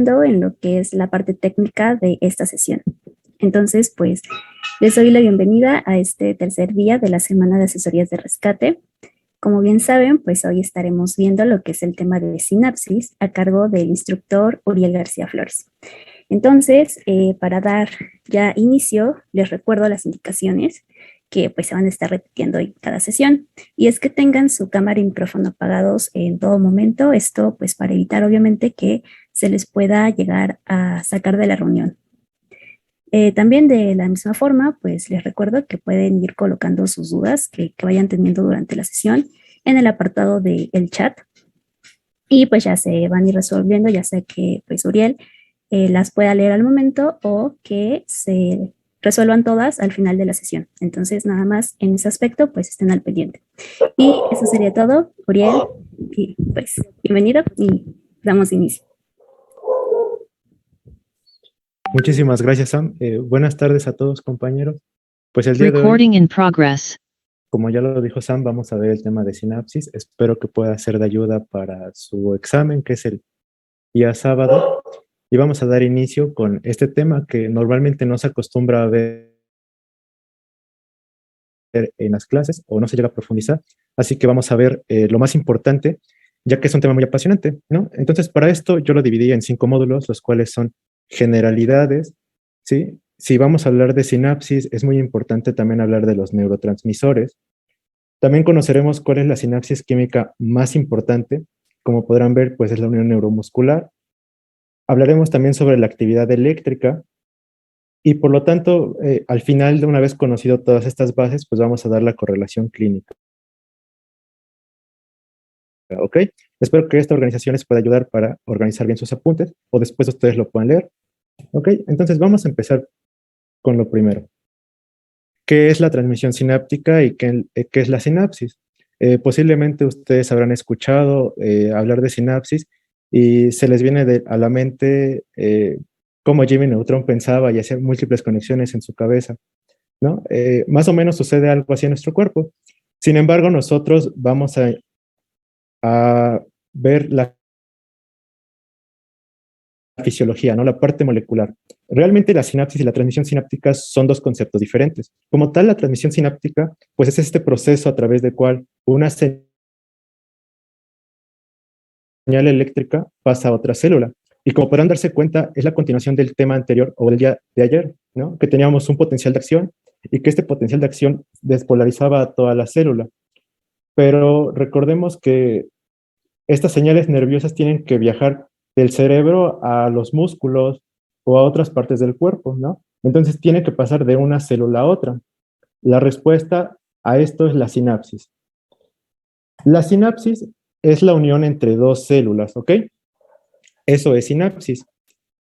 en lo que es la parte técnica de esta sesión. Entonces, pues, les doy la bienvenida a este tercer día de la Semana de Asesorías de Rescate. Como bien saben, pues hoy estaremos viendo lo que es el tema de sinapsis a cargo del instructor Uriel García Flores. Entonces, para dar ya inicio, les recuerdo las indicaciones que pues se van a estar repitiendo en cada sesión, y es que tengan su cámara y micrófono apagados en todo momento, esto pues para evitar obviamente que se les pueda llegar a sacar de la reunión. También de la misma forma, pues les recuerdo que pueden ir colocando sus dudas que vayan teniendo durante la sesión en el apartado del chat, y pues ya se van a ir resolviendo, ya sea que pues Uriel las pueda leer al momento o que se resuelvan todas al final de la sesión. Entonces, nada más en ese aspecto, pues estén al pendiente. Y eso sería todo, Uriel, y pues bienvenido y damos inicio. Muchísimas gracias, Sam. Buenas tardes a todos, compañeros. Pues el día de hoy, Recording in progress. como ya lo dijo Sam, vamos a ver el tema de sinapsis. Espero que pueda ser de ayuda para su examen, que es el día sábado. Y vamos a dar inicio con este tema que normalmente no se acostumbra a ver en las clases o no se llega a profundizar. Así que vamos a ver lo más importante, ya que es un tema muy apasionante, ¿no? Entonces, para esto yo lo dividí en 5 módulos, los cuales son generalidades, ¿sí? Si vamos a hablar de sinapsis, es muy importante también hablar de los neurotransmisores. También conoceremos cuál es la sinapsis química más importante. Como podrán ver, pues es la unión neuromuscular. Hablaremos también sobre la actividad eléctrica y por lo tanto, al final, de una vez conocido todas estas bases, pues vamos a dar la correlación clínica. ¿Ok? Espero que esta organización les pueda ayudar para organizar bien sus apuntes o después ustedes lo puedan leer. ¿Ok? Entonces vamos a empezar con lo primero. ¿Qué es la transmisión sináptica y qué es la sinapsis? Posiblemente ustedes habrán escuchado hablar de sinapsis y se les viene a la mente cómo Jimmy Neutron pensaba y hacía múltiples conexiones en su cabeza, ¿no? Más o menos sucede algo así en nuestro cuerpo. Sin embargo, nosotros vamos a ver la fisiología, ¿no? La parte molecular. Realmente la sinapsis y la transmisión sináptica son dos conceptos diferentes. Como tal, la transmisión sináptica, pues es este proceso a través del cual una señal eléctrica pasa a otra célula. Y como podrán darse cuenta, es la continuación del tema anterior o del día de ayer, ¿no? Que teníamos un potencial de acción y que este potencial de acción despolarizaba a toda la célula. Pero recordemos que estas señales nerviosas tienen que viajar del cerebro a los músculos o a otras partes del cuerpo, ¿no? Entonces tiene que pasar de una célula a otra. La respuesta a esto es la sinapsis. La sinapsis es la unión entre dos células, ¿ok? Eso es sinapsis.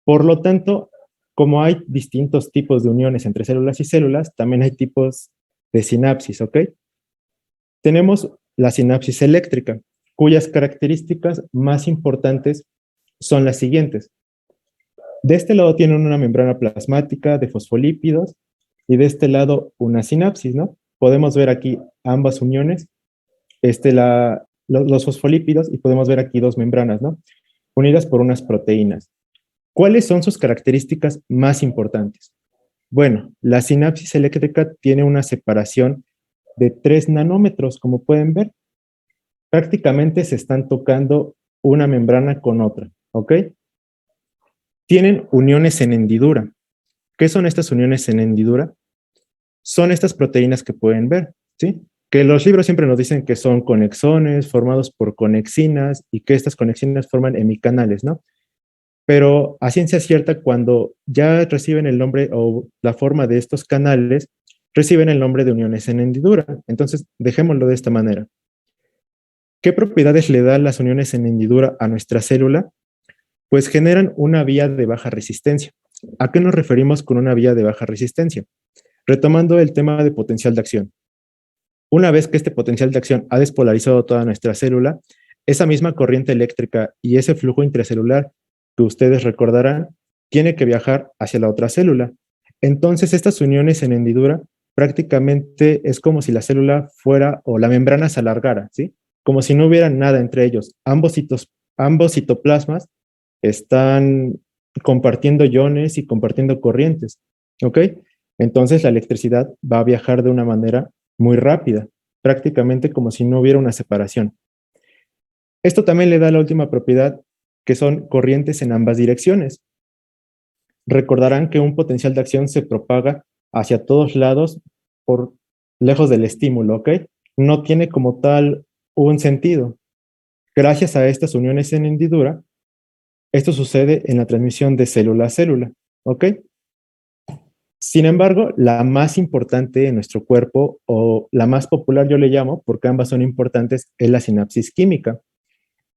Por lo tanto, como hay distintos tipos de uniones entre células y células, también hay tipos de sinapsis, ¿ok? Tenemos la sinapsis eléctrica, cuyas características más importantes son las siguientes. De este lado tienen una membrana plasmática de fosfolípidos y de este lado una sinapsis, ¿no? Podemos ver aquí ambas uniones, los fosfolípidos, y podemos ver aquí dos membranas, ¿no? Unidas por unas proteínas. ¿Cuáles son sus características más importantes? Bueno, la sinapsis eléctrica tiene una separación de 3 nanómetros, como pueden ver. Prácticamente se están tocando una membrana con otra, ¿ok? Tienen uniones en hendidura. ¿Qué son estas uniones en hendidura? Son estas proteínas que pueden ver, ¿sí? Que los libros siempre nos dicen que son conexones formados por conexinas y que estas conexinas forman hemicanales, ¿no? Pero a ciencia cierta, cuando ya reciben el nombre o la forma de estos canales, reciben el nombre de uniones en hendidura. Entonces, dejémoslo de esta manera. ¿Qué propiedades le dan las uniones en hendidura a nuestra célula? Pues generan una vía de baja resistencia. ¿A qué nos referimos con una vía de baja resistencia? Retomando el tema de potencial de acción. Una vez que este potencial de acción ha despolarizado toda nuestra célula, esa misma corriente eléctrica y ese flujo intracelular que ustedes recordarán tiene que viajar hacia la otra célula. Entonces, estas uniones en hendidura prácticamente es como si la célula fuera o la membrana se alargara, ¿sí? Como si no hubiera nada entre ellos. Ambos citoplasmas están compartiendo iones y compartiendo corrientes, ¿ok? Entonces la electricidad va a viajar de una manera muy rápida, prácticamente como si no hubiera una separación. Esto también le da la última propiedad, que son corrientes en ambas direcciones. Recordarán que un potencial de acción se propaga hacia todos lados por lejos del estímulo, ¿ok? No tiene como tal un sentido. Gracias a estas uniones en hendidura, esto sucede en la transmisión de célula a célula, ¿ok? Sin embargo, la más importante en nuestro cuerpo, o la más popular yo le llamo, porque ambas son importantes, es la sinapsis química.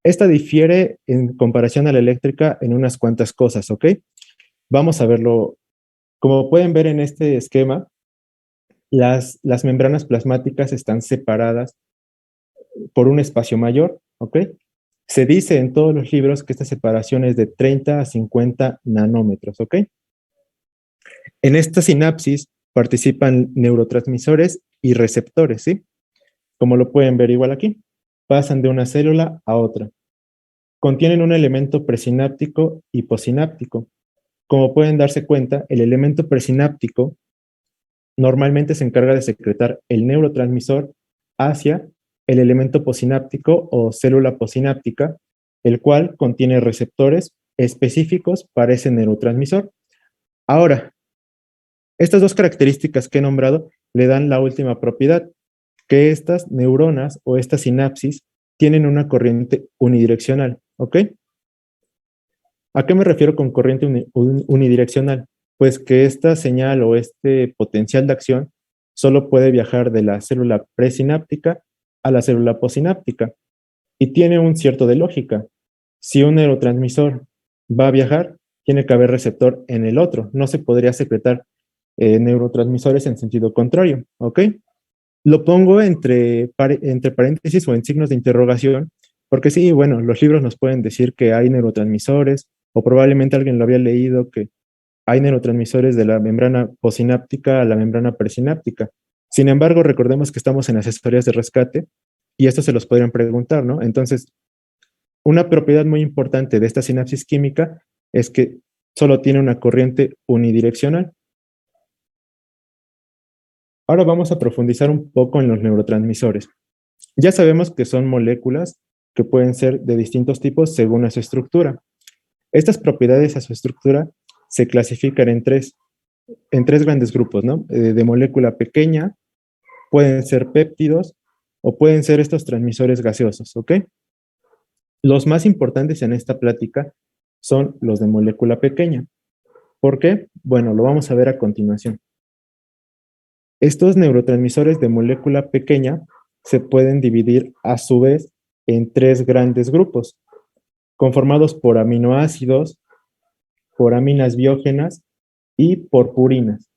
Esta difiere en comparación a la eléctrica en unas cuantas cosas, ¿ok? Vamos a verlo. Como pueden ver en este esquema, las membranas plasmáticas están separadas por un espacio mayor, ¿ok? Se dice en todos los libros que esta separación es de 30 a 50 nanómetros, ¿ok? En esta sinapsis participan neurotransmisores y receptores, ¿sí? Como lo pueden ver igual aquí. Pasan de una célula a otra. Contienen un elemento presináptico y posináptico. Como pueden darse cuenta, el elemento presináptico normalmente se encarga de secretar el neurotransmisor hacia el elemento posináptico o célula posináptica, el cual contiene receptores específicos para ese neurotransmisor. Ahora, estas dos características que he nombrado le dan la última propiedad, que estas neuronas o esta sinapsis tienen una corriente unidireccional, ¿ok? ¿A qué me refiero con corriente unidireccional? Pues que esta señal o este potencial de acción solo puede viajar de la célula presináptica a la célula posináptica y tiene un cierto de lógica. Si un neurotransmisor va a viajar, tiene que haber receptor en el otro. No se podría secretar neurotransmisores en sentido contrario, ¿ok? Lo pongo entre paréntesis o en signos de interrogación, porque sí, bueno, los libros nos pueden decir que hay neurotransmisores, o probablemente alguien lo había leído, que hay neurotransmisores de la membrana posináptica a la membrana presináptica. Sin embargo, recordemos que estamos en asesorías de rescate y esto se los podrían preguntar, ¿no? Entonces, una propiedad muy importante de esta sinapsis química es que solo tiene una corriente unidireccional. Ahora vamos a profundizar un poco en los neurotransmisores. Ya sabemos que son moléculas que pueden ser de distintos tipos según a su estructura. Estas propiedades a su estructura se clasifican en tres grandes grupos, ¿no? De molécula pequeña, pueden ser péptidos o pueden ser estos transmisores gaseosos, ¿ok? Los más importantes en esta plática son los de molécula pequeña. ¿Por qué? Bueno, lo vamos a ver a continuación. Estos neurotransmisores de molécula pequeña se pueden dividir a su vez en tres grandes grupos, conformados por aminoácidos, por aminas biógenas y por purinas.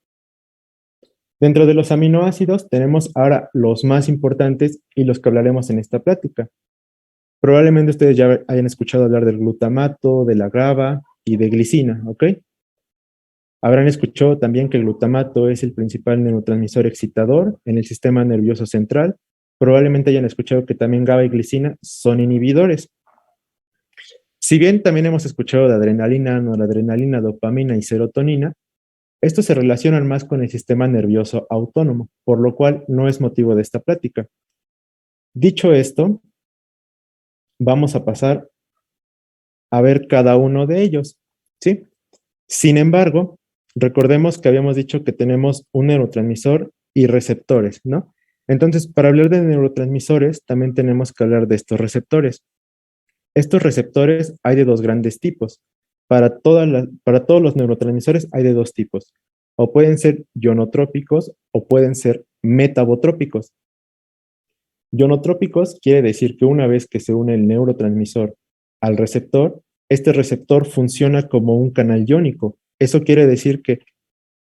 Dentro de los aminoácidos tenemos ahora los más importantes y los que hablaremos en esta plática. Probablemente ustedes ya hayan escuchado hablar del glutamato, de la GABA y de glicina, ¿ok? Habrán escuchado también que el glutamato es el principal neurotransmisor excitador en el sistema nervioso central. Probablemente hayan escuchado que también GABA y glicina son inhibidores. Si bien también hemos escuchado de adrenalina, noradrenalina, dopamina y serotonina, estos se relacionan más con el sistema nervioso autónomo, por lo cual no es motivo de esta plática. Dicho esto, vamos a pasar a ver cada uno de ellos, ¿sí? Sin embargo, recordemos que habíamos dicho que tenemos un neurotransmisor y receptores, ¿no? Entonces, para hablar de neurotransmisores, también tenemos que hablar de estos receptores. Estos receptores hay de dos grandes tipos. Para todos los neurotransmisores hay de dos tipos. O pueden ser ionotrópicos o pueden ser metabotrópicos. Ionotrópicos quiere decir que una vez que se une el neurotransmisor al receptor, este receptor funciona como un canal iónico. Eso quiere decir que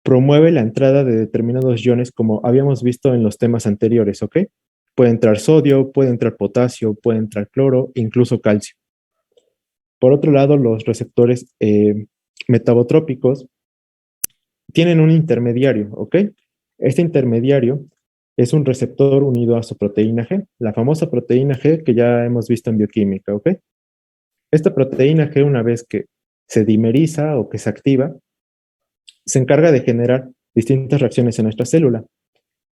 promueve la entrada de determinados iones como habíamos visto en los temas anteriores, ¿ok? Puede entrar sodio, puede entrar potasio, puede entrar cloro, incluso calcio. Por otro lado, los receptores metabotrópicos tienen un intermediario, ¿ok? Este intermediario es un receptor unido a su proteína G, la famosa proteína G que ya hemos visto en bioquímica, ¿ok? Esta proteína G, una vez que se dimeriza o que se activa, se encarga de generar distintas reacciones en nuestra célula.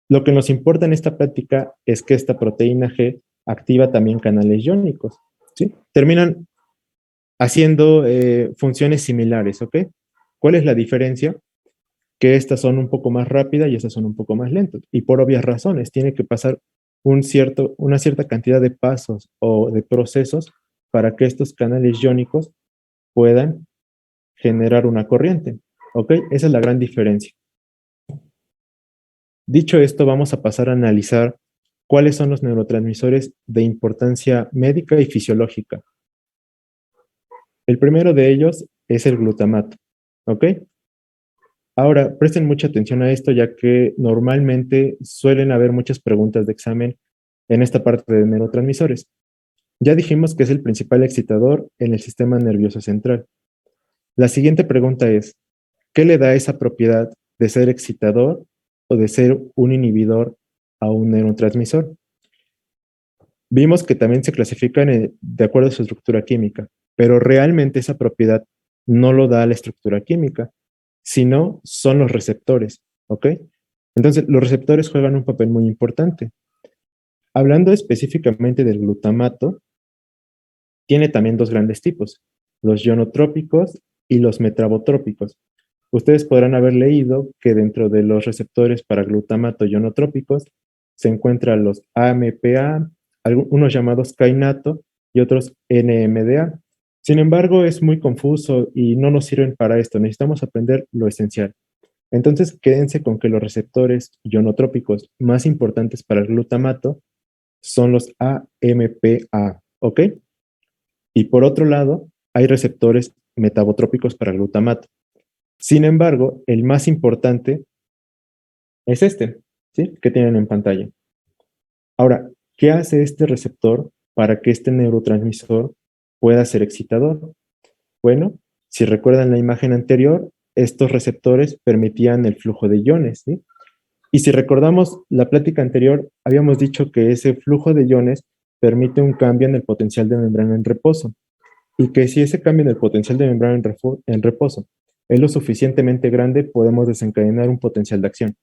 Lo que nos importa en esta práctica es que esta proteína G activa también canales iónicos, ¿sí? Terminan haciendo funciones similares, ¿ok? ¿Cuál es la diferencia? Que estas son un poco más rápidas y estas son un poco más lentas. Y por obvias razones, tiene que pasar una cierta cantidad de pasos o de procesos para que estos canales iónicos puedan generar una corriente, ¿ok? Esa es la gran diferencia. Dicho esto, vamos a pasar a analizar cuáles son los neurotransmisores de importancia médica y fisiológica. El primero de ellos es el glutamato, ¿ok? Ahora, presten mucha atención a esto, ya que normalmente suelen haber muchas preguntas de examen en esta parte de neurotransmisores. Ya dijimos que es el principal excitador en el sistema nervioso central. La siguiente pregunta es, ¿qué le da esa propiedad de ser excitador o de ser un inhibidor a un neurotransmisor? Vimos que también se clasifican de acuerdo a su estructura química, pero realmente esa propiedad no lo da la estructura química, sino son los receptores, ¿ok? Entonces, los receptores juegan un papel muy importante. Hablando específicamente del glutamato, tiene también dos grandes tipos, los ionotrópicos y los metabotrópicos. Ustedes podrán haber leído que dentro de los receptores para glutamato ionotrópicos se encuentran los AMPA, unos llamados kainato y otros NMDA. Sin embargo, es muy confuso y no nos sirven para esto. Necesitamos aprender lo esencial. Entonces, quédense con que los receptores ionotrópicos más importantes para el glutamato son los AMPA, ¿ok? Y por otro lado, hay receptores metabotrópicos para glutamato. Sin embargo, el más importante es este, ¿sí? Que tienen en pantalla. Ahora, ¿qué hace este receptor para que este neurotransmisor pueda ser excitador? Bueno, si recuerdan la imagen anterior, estos receptores permitían el flujo de iones, ¿sí? Y si recordamos la plática anterior, habíamos dicho que ese flujo de iones permite un cambio en el potencial de membrana en reposo. Y que si ese cambio en el potencial de membrana en reposo es lo suficientemente grande, podemos desencadenar un potencial de acción.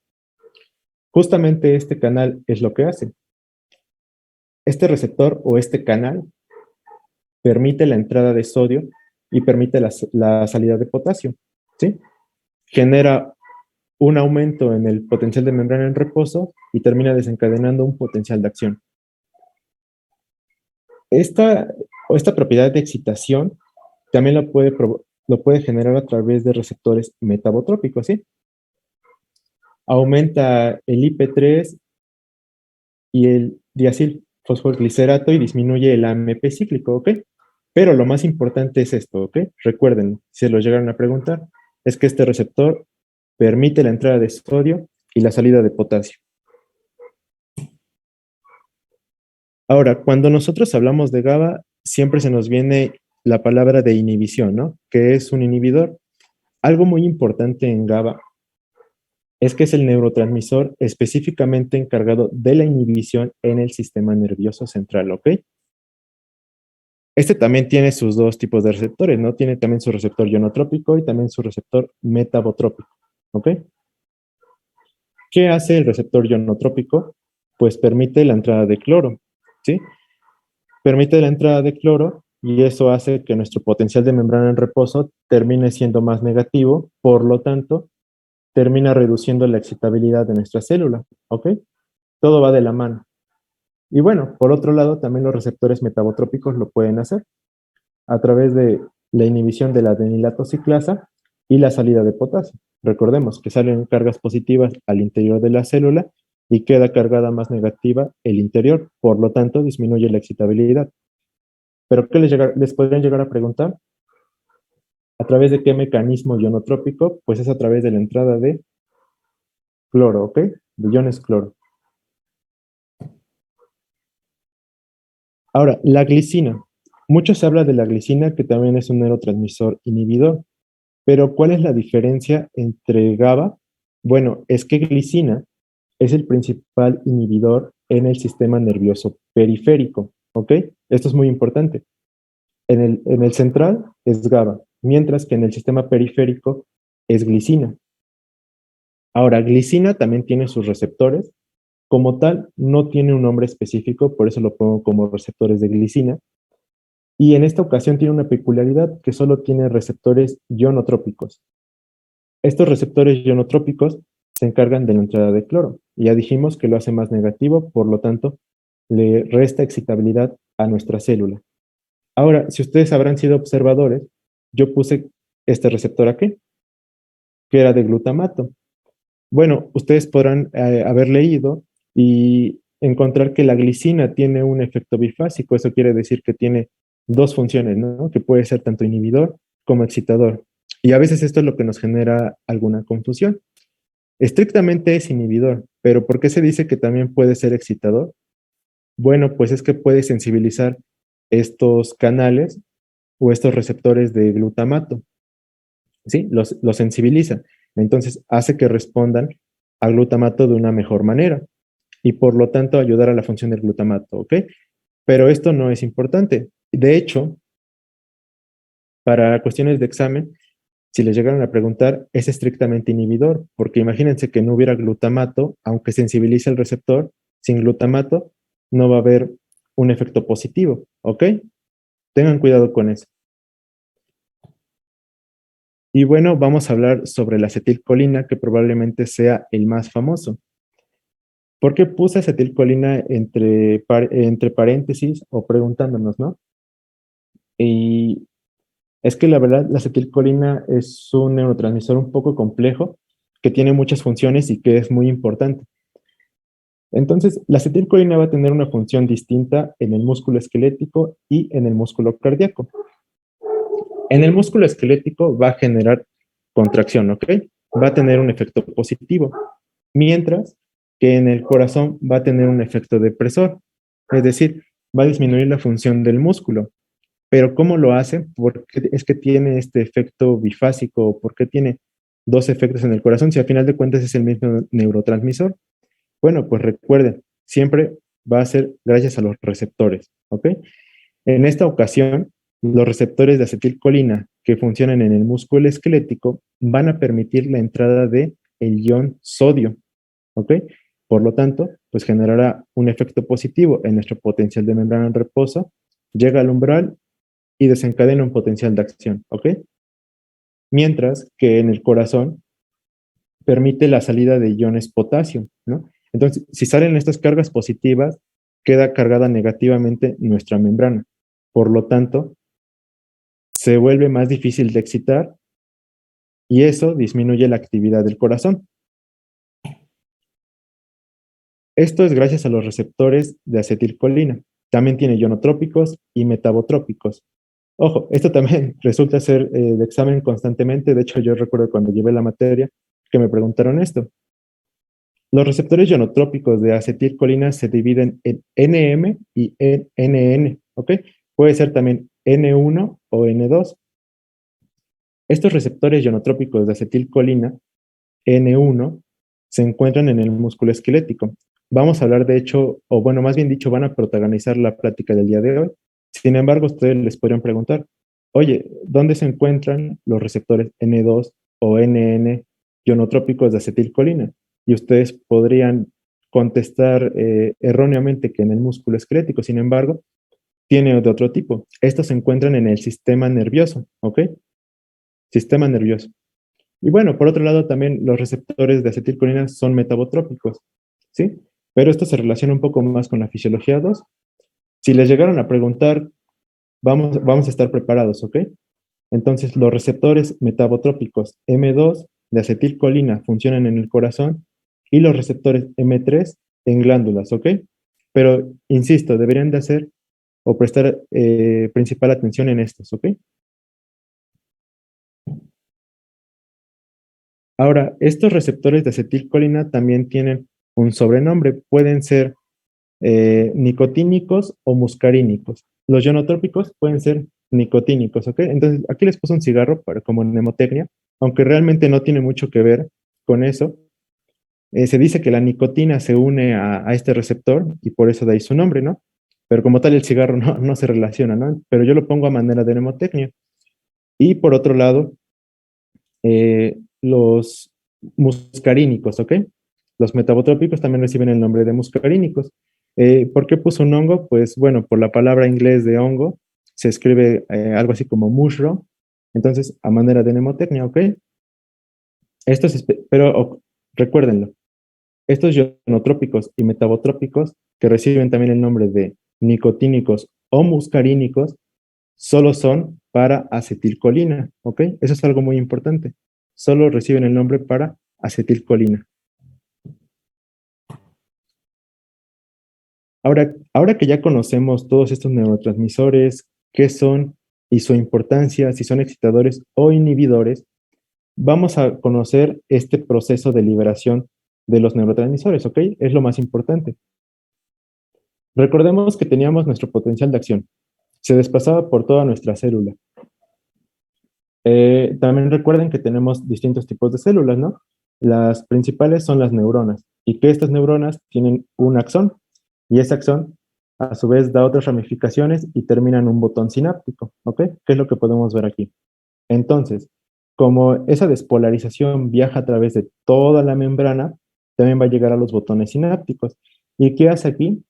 Justamente este canal es lo que hace. Este receptor o este canal permite la entrada de sodio y permite la salida de potasio, ¿sí? Genera un aumento en el potencial de membrana en reposo y termina desencadenando un potencial de acción. Esta propiedad de excitación también lo puede generar a través de receptores metabotrópicos, ¿sí? Aumenta el IP3 y el diacilfosfoglicerato y disminuye el AMP cíclico, ¿ok? Pero lo más importante es esto, ¿ok? Recuerden, si lo llegaron a preguntar, es que este receptor permite la entrada de sodio y la salida de potasio. Ahora, cuando nosotros hablamos de GABA, siempre se nos viene la palabra de inhibición, ¿no? Que es un inhibidor. Algo muy importante en GABA es que es el neurotransmisor específicamente encargado de la inhibición en el sistema nervioso central, ¿ok? Este también tiene sus dos tipos de receptores, ¿no? Tiene también su receptor ionotrópico y también su receptor metabotrópico, ¿ok? ¿Qué hace el receptor ionotrópico? Pues permite la entrada de cloro, ¿sí? Permite la entrada de cloro y eso hace que nuestro potencial de membrana en reposo termine siendo más negativo, por lo tanto, termina reduciendo la excitabilidad de nuestra célula, ¿ok? Todo va de la mano. Y bueno, por otro lado, también los receptores metabotrópicos lo pueden hacer a través de la inhibición de la adenilato ciclasa y la salida de potasio. Recordemos que salen cargas positivas al interior de la célula y queda cargada más negativa el interior, por lo tanto disminuye la excitabilidad. ¿Pero qué les podrían llegar a preguntar? ¿A través de qué mecanismo ionotrópico? Pues es a través de la entrada de cloro, ¿ok? De iones cloro. Ahora, la glicina. Mucho se habla de la glicina, que también es un neurotransmisor inhibidor. Pero, ¿cuál es la diferencia entre GABA? Bueno, es que glicina es el principal inhibidor en el sistema nervioso periférico, ¿ok? Esto es muy importante. En el central es GABA, mientras que en el sistema periférico es glicina. Ahora, glicina también tiene sus receptores. Como tal, no tiene un nombre específico, por eso lo pongo como receptores de glicina. Y en esta ocasión tiene una peculiaridad que solo tiene receptores ionotrópicos. Estos receptores ionotrópicos se encargan de la entrada de cloro. Y ya dijimos que lo hace más negativo, por lo tanto, le resta excitabilidad a nuestra célula. Ahora, si ustedes habrán sido observadores, yo puse este receptor aquí, que era de glutamato. Bueno, ustedes podrán haber leído y encontrar que la glicina tiene un efecto bifásico. Eso quiere decir que tiene dos funciones, ¿no? Que puede ser tanto inhibidor como excitador. Y a veces esto es lo que nos genera alguna confusión. Estrictamente es inhibidor, pero ¿por qué se dice que también puede ser excitador? Bueno, pues es que puede sensibilizar estos canales o estos receptores de glutamato, ¿sí? Los sensibiliza. Entonces hace que respondan al glutamato de una mejor manera y por lo tanto ayudar a la función del glutamato, ¿ok? Pero esto no es importante. De hecho, para cuestiones de examen, si les llegaran a preguntar, es estrictamente inhibidor, porque imagínense que no hubiera glutamato, aunque sensibilice el receptor, sin glutamato no va a haber un efecto positivo, ¿ok? Tengan cuidado con eso. Y bueno, vamos a hablar sobre la acetilcolina, que probablemente sea el más famoso. ¿Por qué puse acetilcolina entre paréntesis o preguntándonos, no? Y es que la verdad, la acetilcolina es un neurotransmisor un poco complejo, que tiene muchas funciones y que es muy importante. Entonces, la acetilcolina va a tener una función distinta en el músculo esquelético y en el músculo cardíaco. En el músculo esquelético va a generar contracción, ¿ok? Va a tener un efecto positivo, mientras que en el corazón va a tener un efecto depresor, es decir, va a disminuir la función del músculo. Pero ¿cómo lo hace? Porque es que tiene este efecto bifásico, ¿por qué tiene dos efectos en el corazón si al final de cuentas es el mismo neurotransmisor? Bueno, pues recuerden, siempre va a ser gracias a los receptores, ¿ok? En esta ocasión, los receptores de acetilcolina que funcionan en el músculo esquelético van a permitir la entrada de el ion sodio, ¿ok? Por lo tanto, pues generará un efecto positivo en nuestro potencial de membrana en reposo, llega al umbral y desencadena un potencial de acción, ¿ok? Mientras que en el corazón permite la salida de iones potasio, ¿no? Entonces, si salen estas cargas positivas, queda cargada negativamente nuestra membrana. Por lo tanto, se vuelve más difícil de excitar y eso disminuye la actividad del corazón. Esto es gracias a los receptores de acetilcolina. También tiene ionotrópicos y metabotrópicos. Ojo, esto también resulta ser de examen constantemente. De hecho, yo recuerdo cuando llevé la materia que me preguntaron esto. Los receptores ionotrópicos de acetilcolina se dividen en NM y NN, ¿ok? Puede ser también N1 o N2. Estos receptores ionotrópicos de acetilcolina, N1, se encuentran en el músculo esquelético. Vamos a hablar, de hecho, o bueno, más bien dicho, van a protagonizar la plática del día de hoy. Sin embargo, ustedes les podrían preguntar, oye, ¿dónde se encuentran los receptores N2 o NN ionotrópicos de acetilcolina? Y ustedes podrían contestar erróneamente que en el músculo esquelético. Sin embargo, tiene de otro tipo. Estos se encuentran en el sistema nervioso, ¿ok? Sistema nervioso. Y bueno, por otro lado, también los receptores de acetilcolina son metabotrópicos, ¿sí? Pero esto se relaciona un poco más con la fisiología 2. Si les llegaron a preguntar, vamos a estar preparados, ¿ok? Entonces, los receptores metabotrópicos M2 de acetilcolina funcionan en el corazón y los receptores M3 en glándulas, ¿ok? Pero, insisto, deberían de hacer o prestar principal atención en estos, ¿ok? Ahora, estos receptores de acetilcolina también tienen un sobrenombre, pueden ser nicotínicos o muscarínicos. Los ionotrópicos pueden ser nicotínicos, ¿ok? Entonces, aquí les puse un cigarro para, como mnemotecnia, aunque realmente no tiene mucho que ver con eso. Se dice que la nicotina se une a este receptor y por eso de ahí su nombre, ¿no? pero como tal el cigarro no se relaciona, ¿no? Pero yo lo pongo a manera de mnemotecnia. Y por otro lado, los muscarínicos, ¿ok? Los metabotrópicos también reciben el nombre de muscarínicos. ¿Por qué puso un hongo? Pues bueno, por la palabra inglés de hongo, se escribe algo así como mushroom, entonces a manera de mnemotecnia, ¿ok? Pero recuérdenlo, estos ionotrópicos y metabotrópicos, que reciben también el nombre de nicotínicos o muscarínicos, solo son para acetilcolina, ¿ok? Eso es algo muy importante. Solo reciben el nombre para acetilcolina. Ahora que ya conocemos todos estos neurotransmisores, qué son y su importancia, si son excitadores o inhibidores, vamos a conocer este proceso de liberación de los neurotransmisores, ¿ok? Es lo más importante. Recordemos que teníamos nuestro potencial de acción. Se desplazaba por toda nuestra célula. También recuerden que tenemos distintos tipos de células, ¿no? Las principales son las neuronas y que estas neuronas tienen un axón y ese axón a su vez da otras ramificaciones y termina en un botón sináptico, ¿ok? ¿Qué es lo que podemos ver aquí? Entonces, como esa despolarización viaja a través de toda la membrana, también va a llegar a los botones sinápticos. ¿Y qué hace aquí?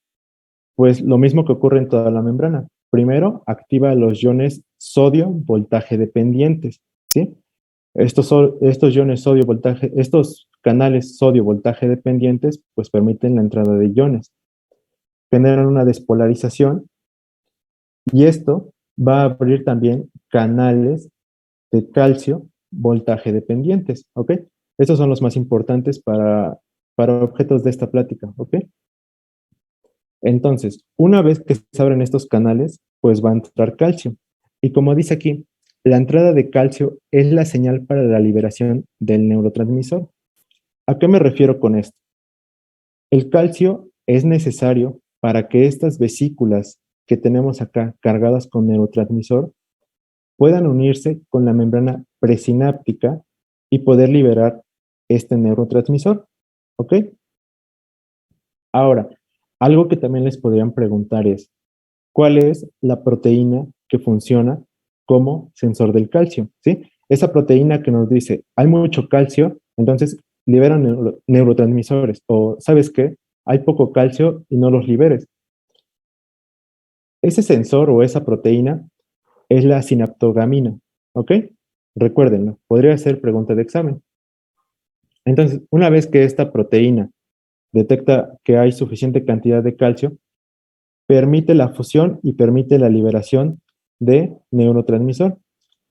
Pues lo mismo que ocurre en toda la membrana. Primero, activa los iones sodio voltaje dependientes, ¿sí? Estos iones sodio voltaje, estos canales sodio voltaje dependientes, pues permiten la entrada de iones, generan una despolarización y esto va a abrir también canales de calcio voltaje dependientes, ¿ok? Estos son los más importantes para objetos de esta plática, ¿ok? Entonces, una vez que se abren estos canales, pues va a entrar calcio. Y como dice aquí, la entrada de calcio es la señal para la liberación del neurotransmisor. ¿A qué me refiero con esto? El calcio es necesario para que estas vesículas que tenemos acá cargadas con neurotransmisor puedan unirse con la membrana presináptica y poder liberar este neurotransmisor. ¿Ok? Ahora, algo que también les podrían preguntar es, ¿cuál es la proteína que funciona como sensor del calcio? ¿Sí? Esa proteína que nos dice, hay mucho calcio, entonces liberan neurotransmisores. O, ¿sabes qué? Hay poco calcio y no los liberes. Ese sensor o esa proteína es la sinaptogamina, ¿ok? Recuérdenlo, podría ser pregunta de examen. Entonces, una vez que esta proteína detecta que hay suficiente cantidad de calcio, permite la fusión y permite la liberación de neurotransmisor.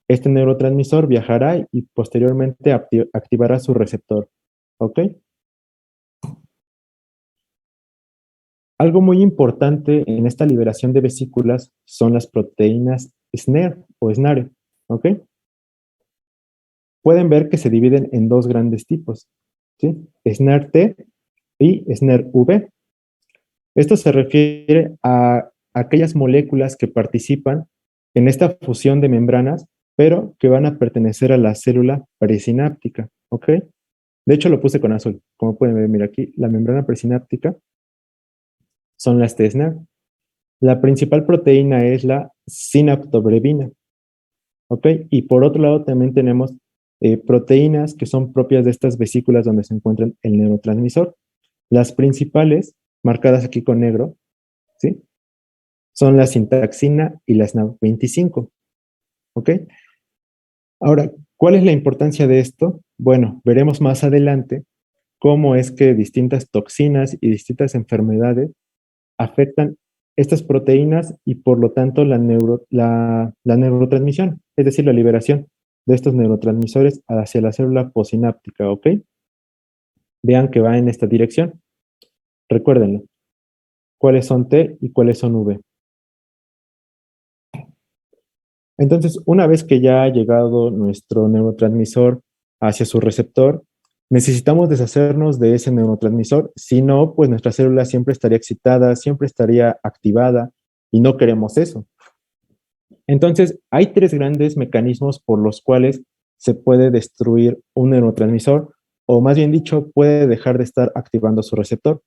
Este neurotransmisor viajará y posteriormente activará su receptor, ¿ok? Algo muy importante en esta liberación de vesículas son las proteínas SNARE o SNARE, ¿ok? Pueden ver que se dividen en dos grandes tipos, ¿sí? SNARE-T y SNARE-V. Esto se refiere a aquellas moléculas que participan en esta fusión de membranas, pero que van a pertenecer a la célula presináptica, ¿ok? De hecho, lo puse con azul. Como pueden ver, mira aquí, la membrana presináptica son las TSNAR. La principal proteína es la sinaptobrevina, ¿ok? Y por otro lado también tenemos proteínas que son propias de estas vesículas donde se encuentra el neurotransmisor. Las principales, marcadas aquí con negro, ¿sí? Son la sintaxina y la SNAP25, ¿ok? Ahora, ¿cuál es la importancia de esto? Bueno, veremos más adelante cómo es que distintas toxinas y distintas enfermedades afectan estas proteínas y por lo tanto la neurotransmisión, es decir, la liberación de estos neurotransmisores hacia la célula posináptica, ¿ok? Vean que va en esta dirección. Recuérdenlo. ¿Cuáles son T y cuáles son V? Entonces, una vez que ya ha llegado nuestro neurotransmisor hacia su receptor, necesitamos deshacernos de ese neurotransmisor, si no, pues nuestra célula siempre estaría excitada, siempre estaría activada y no queremos eso. Entonces, hay tres grandes mecanismos por los cuales se puede destruir un neurotransmisor, o más bien dicho, puede dejar de estar activando su receptor.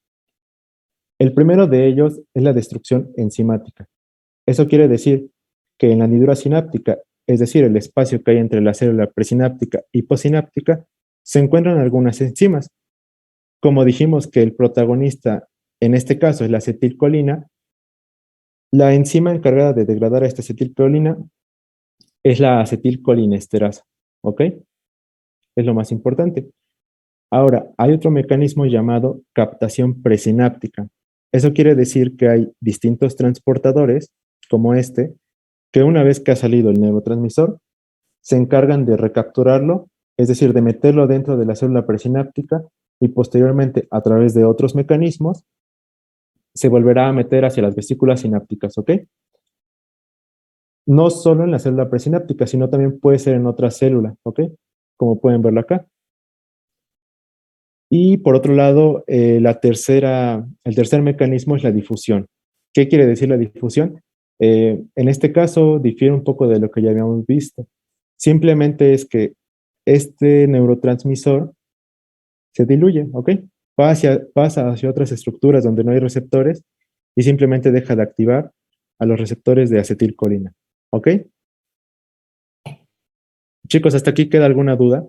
El primero de ellos es la destrucción enzimática. Eso quiere decir que en la hendidura sináptica, es decir, el espacio que hay entre la célula presináptica y postsináptica, se encuentran algunas enzimas. Como dijimos que el protagonista en este caso es la acetilcolina, la enzima encargada de degradar a esta acetilcolina es la acetilcolinesterasa, ¿ok? Es lo más importante. Ahora, hay otro mecanismo llamado captación presináptica. Eso quiere decir que hay distintos transportadores, como este, que una vez que ha salido el neurotransmisor, se encargan de recapturarlo, es decir, de meterlo dentro de la célula presináptica y posteriormente, a través de otros mecanismos, se volverá a meter hacia las vesículas sinápticas, ¿ok? No solo en la célula presináptica, sino también puede ser en otra célula, ¿ok? Como pueden verlo acá. Y por otro lado, el tercer mecanismo es la difusión. ¿Qué quiere decir la difusión? En este caso difiere un poco de lo que ya habíamos visto. Simplemente es que este neurotransmisor se diluye, ¿ok? Pasa hacia otras estructuras donde no hay receptores y simplemente deja de activar a los receptores de acetilcolina, ¿ok? Chicos, ¿hasta aquí queda alguna duda?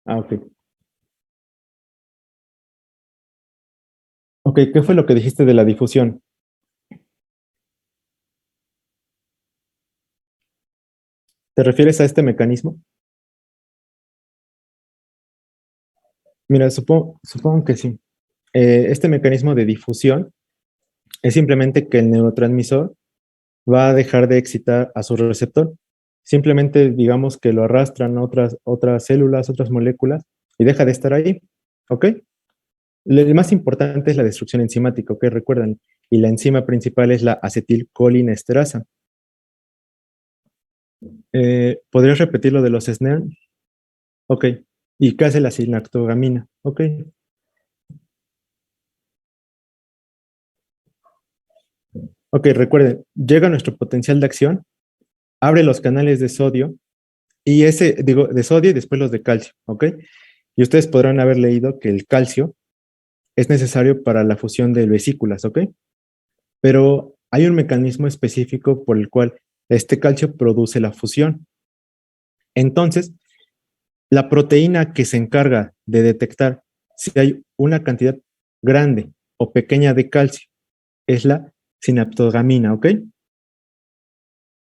Ah, ok. Ok, ¿qué fue lo que dijiste de la difusión? ¿Te refieres a este mecanismo? Mira, supongo que sí. Este mecanismo de difusión es simplemente que el neurotransmisor va a dejar de excitar a su receptor. Simplemente digamos que lo arrastran a otras células, otras moléculas y deja de estar ahí. ¿Ok? Lo más importante es la destrucción enzimática, ¿ok? Recuerdan. Y la enzima principal es la acetilcolinesterasa. ¿Podrías repetir lo de los SNERN? Ok. ¿Y qué hace la sinactogamina? Ok. Ok, recuerden, llega nuestro potencial de acción, abre los canales de sodio y de sodio y después los de calcio, ¿ok? Y ustedes podrán haber leído que el calcio es necesario para la fusión de vesículas, ¿ok? Pero hay un mecanismo específico por el cual este calcio produce la fusión. Entonces, la proteína que se encarga de detectar si hay una cantidad grande o pequeña de calcio es la sinaptogamina, ¿ok?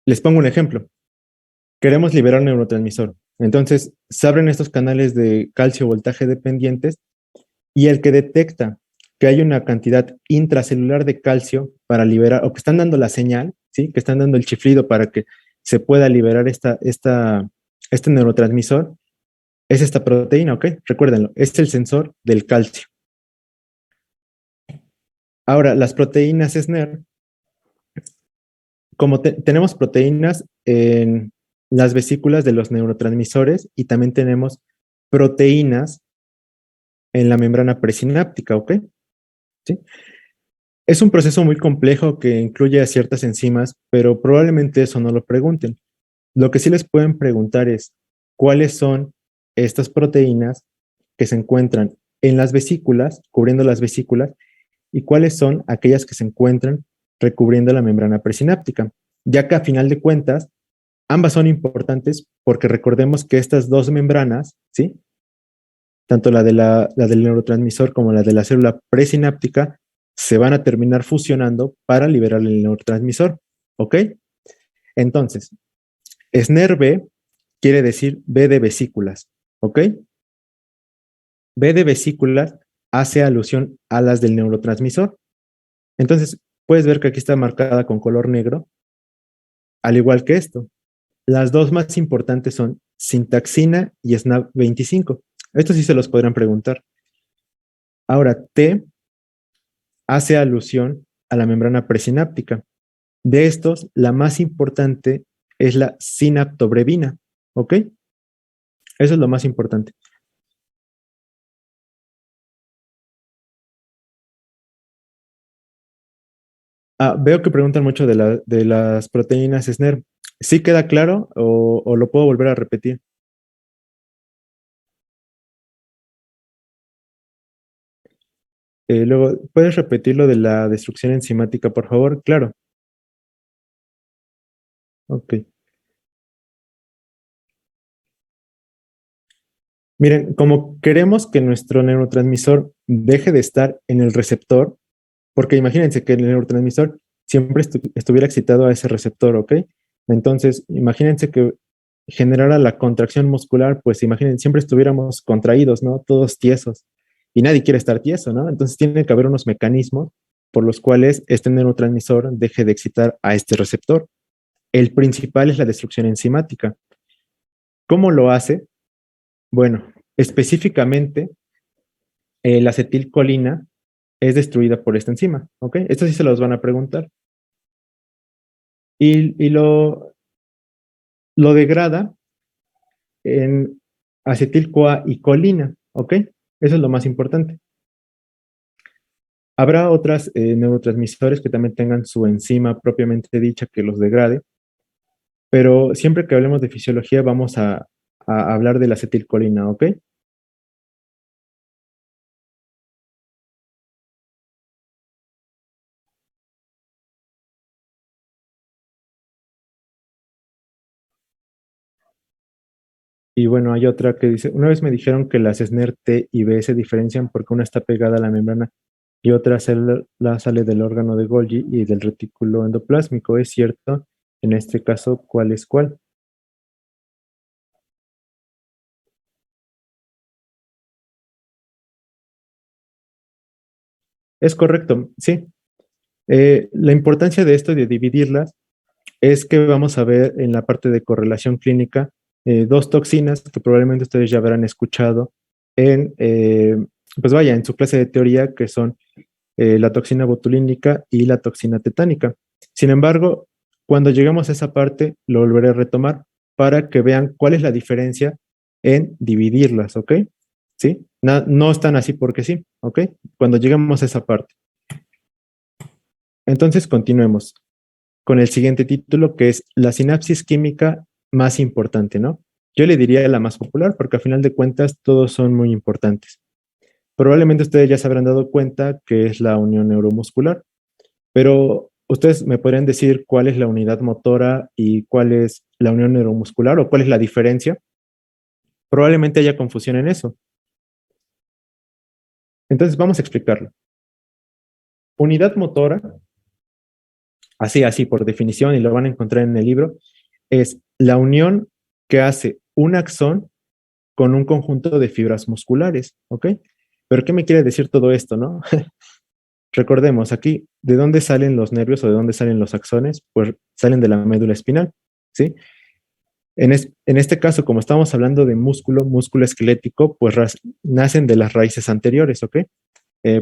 Les pongo un ejemplo. Queremos liberar neurotransmisor. Entonces, se abren estos canales de calcio voltaje dependientes y el que detecta que hay una cantidad intracelular de calcio para liberar, o que están dando la señal, ¿sí? Que están dando el chiflido para que se pueda liberar este neurotransmisor, es esta proteína, ¿ok? Recuérdenlo, es el sensor del calcio. Ahora, las proteínas SNER, como tenemos proteínas en las vesículas de los neurotransmisores y también tenemos proteínas en la membrana presináptica, ¿ok? ¿Sí? Es un proceso muy complejo que incluye a ciertas enzimas, pero probablemente eso no lo pregunten. Lo que sí les pueden preguntar es, ¿cuáles son estas proteínas que se encuentran en las vesículas, cubriendo las vesículas, y cuáles son aquellas que se encuentran recubriendo la membrana presináptica? Ya que a final de cuentas, ambas son importantes porque recordemos que estas dos membranas, ¿sí? Tanto la del neurotransmisor como la de la célula presináptica, se van a terminar fusionando para liberar el neurotransmisor. ¿Ok? Entonces, SNERV quiere decir B de vesículas. ¿Ok? B de vesículas hace alusión a las del neurotransmisor. Entonces, puedes ver que aquí está marcada con color negro, al igual que esto. Las dos más importantes son sintaxina y SNAP25. Estos sí se los podrán preguntar. Ahora, T hace alusión a la membrana presináptica. De estos, la más importante es la sinaptobrevina, ¿ok? Eso es lo más importante. Veo que preguntan mucho de las proteínas SNER. ¿Sí queda claro o lo puedo volver a repetir? Luego, ¿puedes repetir lo de la destrucción enzimática, por favor? Claro. Ok. Miren, como queremos que nuestro neurotransmisor deje de estar en el receptor, porque imagínense que el neurotransmisor siempre estuviera excitado a ese receptor, ¿ok? Entonces, imagínense que generara la contracción muscular, pues imaginen, siempre estuviéramos contraídos, ¿no? Todos tiesos. Y nadie quiere estar tieso, ¿no? Entonces tiene que haber unos mecanismos por los cuales este neurotransmisor deje de excitar a este receptor. El principal es la destrucción enzimática. ¿Cómo lo hace? Bueno, específicamente la acetilcolina es destruida por esta enzima, ¿ok? Esto sí se los van a preguntar. Y lo degrada en acetil-CoA y colina, ¿ok? Eso es lo más importante. Habrá otras neurotransmisores que también tengan su enzima propiamente dicha que los degrade, pero siempre que hablemos de fisiología vamos a hablar de la acetilcolina, ¿ok? Y bueno, hay otra que dice, una vez me dijeron que las SNER T y B se diferencian porque una está pegada a la membrana y otra célula sale del órgano de Golgi y del retículo endoplásmico. ¿Es cierto? En este caso, ¿cuál es cuál? Es correcto, sí. La importancia de esto, de dividirlas, es que vamos a ver en la parte de correlación clínica dos toxinas que probablemente ustedes ya habrán escuchado pues vaya, en su clase de teoría, que son la toxina botulínica y la toxina tetánica. Sin embargo, cuando lleguemos a esa parte, lo volveré a retomar para que vean cuál es la diferencia en dividirlas, ¿ok? ¿Sí? No están así porque sí, ¿ok? Cuando lleguemos a esa parte. Entonces, continuemos con el siguiente título, que es la sinapsis química más importante, ¿no? Yo le diría la más popular porque a final de cuentas todos son muy importantes. Probablemente ustedes ya se habrán dado cuenta que es la unión neuromuscular, pero ustedes me podrían decir cuál es la unidad motora y cuál es la unión neuromuscular o cuál es la diferencia. Probablemente haya confusión en eso. Entonces vamos a explicarlo. Unidad motora, así por definición, y lo van a encontrar en el libro, es la unión que hace un axón con un conjunto de fibras musculares, ¿ok? Pero ¿qué me quiere decir todo esto, no? Recordemos aquí, ¿de dónde salen los nervios o de dónde salen los axones? Pues salen de la médula espinal, ¿sí? En este caso, como estamos hablando de músculo esquelético, pues nacen de las raíces anteriores, ¿ok?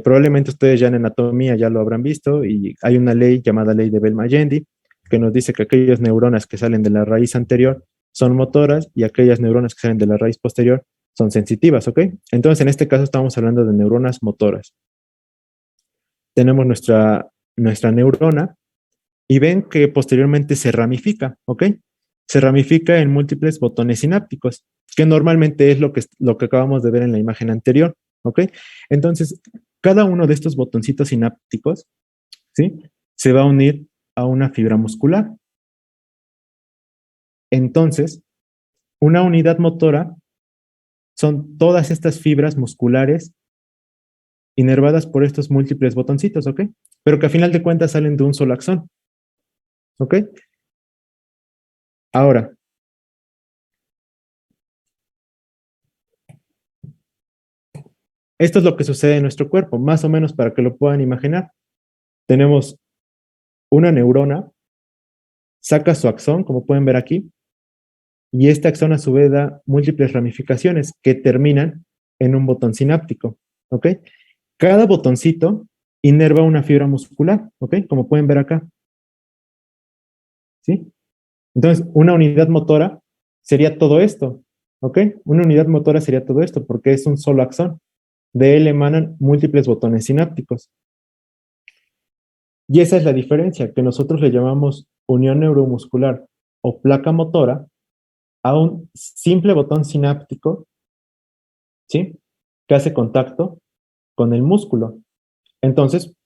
Probablemente ustedes ya en anatomía ya lo habrán visto y hay una ley llamada ley de Bell-Mayendi que nos dice que aquellas neuronas que salen de la raíz anterior son motoras y aquellas neuronas que salen de la raíz posterior son sensitivas, ¿ok? Entonces, en este caso estamos hablando de neuronas motoras. Tenemos nuestra neurona y ven que posteriormente se ramifica, ¿ok? Se ramifica en múltiples botones sinápticos, que normalmente es lo que acabamos de ver en la imagen anterior, ¿ok? Entonces, cada uno de estos botoncitos sinápticos, ¿sí? Se va a unir a una fibra muscular. Entonces, una unidad motora son todas estas fibras musculares inervadas por estos múltiples botoncitos, ¿ok? Pero que a final de cuentas salen de un solo axón, ¿ok? Ahora, esto es lo que sucede en nuestro cuerpo, más o menos para que lo puedan imaginar. Tenemos una neurona, saca su axón, como pueden ver aquí, y este axón a su vez da múltiples ramificaciones que terminan en un botón sináptico, ¿ok? Cada botoncito inerva una fibra muscular, ¿ok? Como pueden ver acá, ¿sí? Entonces, una unidad motora sería todo esto, ¿ok? Una unidad motora sería todo esto porque es un solo axón. De él emanan múltiples botones sinápticos. Y esa es la diferencia, que nosotros le llamamos unión neuromuscular o placa motora a un simple botón sináptico, ¿sí? Que hace contacto con el músculo. Entonces,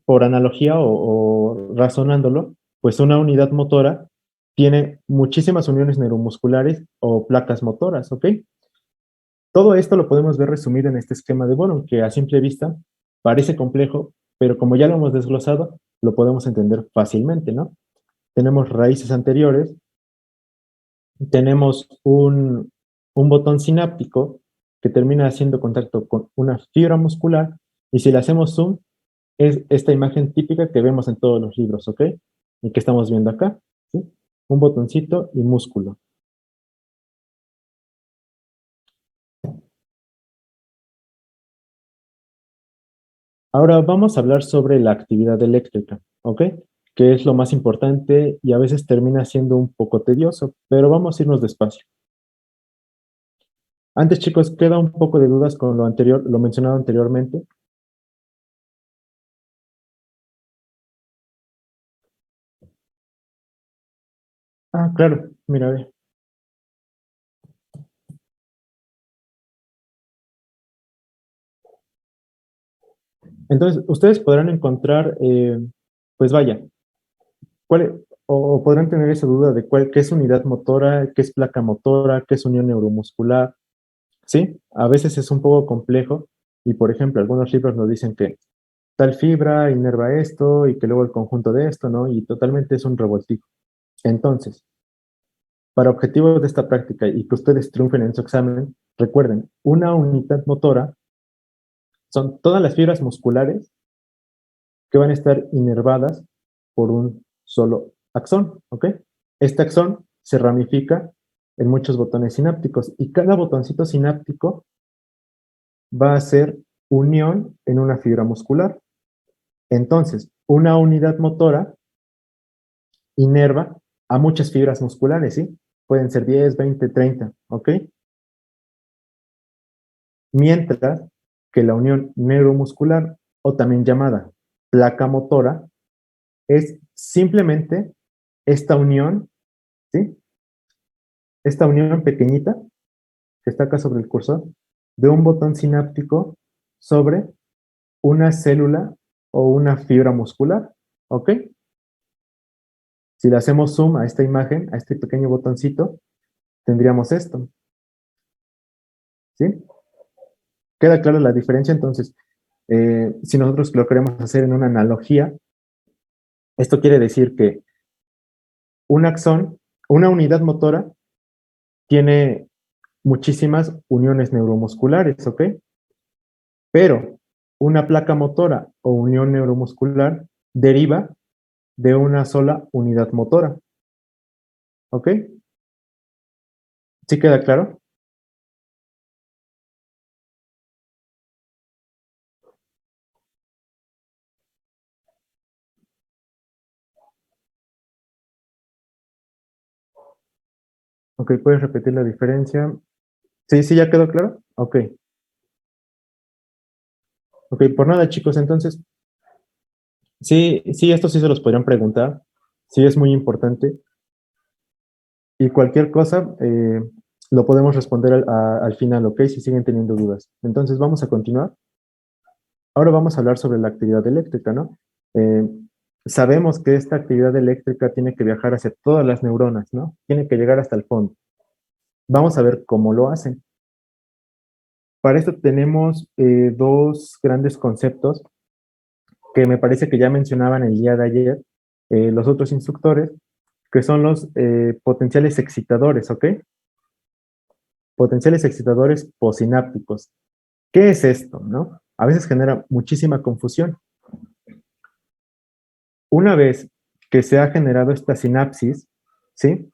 por analogía o razonándolo, pues una unidad motora tiene muchísimas uniones neuromusculares o placas motoras, ¿ok? Todo esto lo podemos ver resumido en este esquema de Boron, que a simple vista parece complejo, pero como ya lo hemos desglosado, lo podemos entender fácilmente, ¿no? Tenemos raíces anteriores, tenemos un botón sináptico que termina haciendo contacto con una fibra muscular, y si le hacemos zoom, es esta imagen típica que vemos en todos los libros, ¿ok? Y que estamos viendo acá, ¿sí? Un botoncito y músculo. Ahora vamos a hablar sobre la actividad eléctrica, ¿ok? Que es lo más importante y a veces termina siendo un poco tedioso, pero vamos a irnos despacio. Antes, chicos, queda un poco de dudas con lo anterior, lo mencionado anteriormente. Ah, claro, mira, ve. Entonces, ustedes podrán encontrar, pues vaya, o podrán tener esa duda de qué es unidad motora, qué es placa motora, qué es unión neuromuscular, ¿sí? A veces es un poco complejo y, por ejemplo, algunos libros nos dicen que tal fibra inerva esto y que luego el conjunto de esto, ¿no? Y totalmente es un revoltijo. Entonces, para objetivos de esta práctica y que ustedes triunfen en su examen, recuerden, una unidad motora son todas las fibras musculares que van a estar inervadas por un solo axón, ¿ok? Este axón se ramifica en muchos botones sinápticos y cada botoncito sináptico va a ser unión en una fibra muscular. Entonces, una unidad motora inerva a muchas fibras musculares, ¿sí? Pueden ser 10, 20, 30, ¿ok? Mientras que la unión neuromuscular, o también llamada placa motora, es simplemente esta unión, ¿sí? Esta unión pequeñita que está acá sobre el cursor, de un botón sináptico sobre una célula o una fibra muscular, ¿ok? Si le hacemos zoom a esta imagen, a este pequeño botoncito, tendríamos esto, ¿sí? ¿Queda clara la diferencia? Entonces, si nosotros lo queremos hacer en una analogía, esto quiere decir que un axón, una unidad motora, tiene muchísimas uniones neuromusculares, ¿ok? Pero una placa motora o unión neuromuscular deriva de una sola unidad motora, ¿ok? ¿Sí queda claro? Ok, ¿puedes repetir la diferencia? Sí, sí, ya quedó claro. Ok, ok, por nada, chicos, entonces, sí, sí, esto sí se los podrían preguntar, sí es muy importante, y cualquier cosa lo podemos responder al final, ¿ok? Si siguen teniendo dudas. Entonces, vamos a continuar. Ahora vamos a hablar sobre la actividad eléctrica, ¿no? Eh, Sabemos que esta actividad eléctrica tiene que viajar hacia todas las neuronas, ¿no? Tiene que llegar hasta el fondo. Vamos a ver cómo lo hacen. Para esto tenemos dos grandes conceptos que me parece que ya mencionaban el día de ayer los otros instructores, que son los potenciales excitadores, ¿ok? Potenciales excitadores posinápticos. ¿Qué es esto, no? A veces genera muchísima confusión. Una vez que se ha generado esta sinapsis, ¿sí?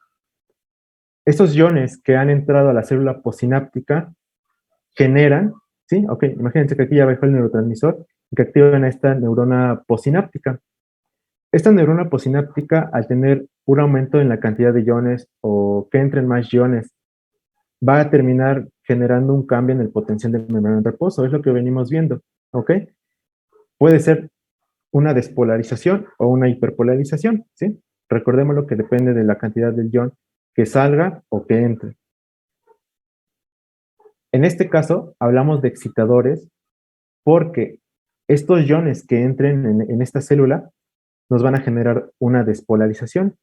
Estos iones que han entrado a la célula posináptica generan, ¿sí? Ok, imagínense que aquí ya bajó el neurotransmisor que activan esta neurona posináptica. Esta neurona posináptica, al tener un aumento en la cantidad de iones o que entren más iones, va a terminar generando un cambio en el potencial de membrana en reposo. Es lo que venimos viendo, ¿ok? Puede ser una despolarización o una hiperpolarización, ¿sí? Recordemos lo que depende de la cantidad del ion que salga o que entre. En este caso, hablamos de excitadores porque estos iones que entren en esta célula nos van a generar una despolarización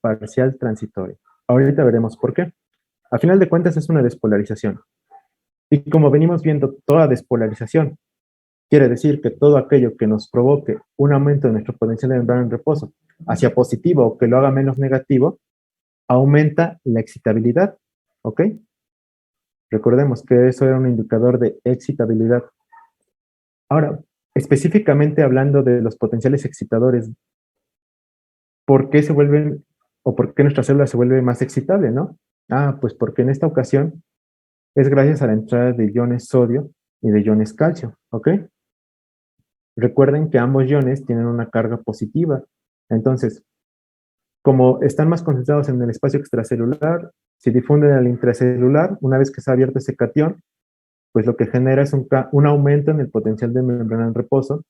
parcial transitoria. Ahorita veremos por qué. A final de cuentas es una despolarización. Y como venimos viendo, toda despolarización quiere decir que todo aquello que nos provoque un aumento de nuestro potencial de membrana en reposo hacia positivo o que lo haga menos negativo, aumenta la excitabilidad, ¿ok? Recordemos que eso era un indicador de excitabilidad. Ahora, específicamente hablando de los potenciales excitadores, ¿por qué se vuelven o por qué nuestra célula se vuelve más excitable, no? Pues porque en esta ocasión es gracias a la entrada de iones sodio y de iones calcio, ¿ok? Recuerden que ambos iones tienen una carga positiva. Entonces, como están más concentrados en el espacio extracelular, se difunden al intracelular. Una vez que se ha abierto ese catión, pues lo que genera es un aumento en el potencial de membrana en reposo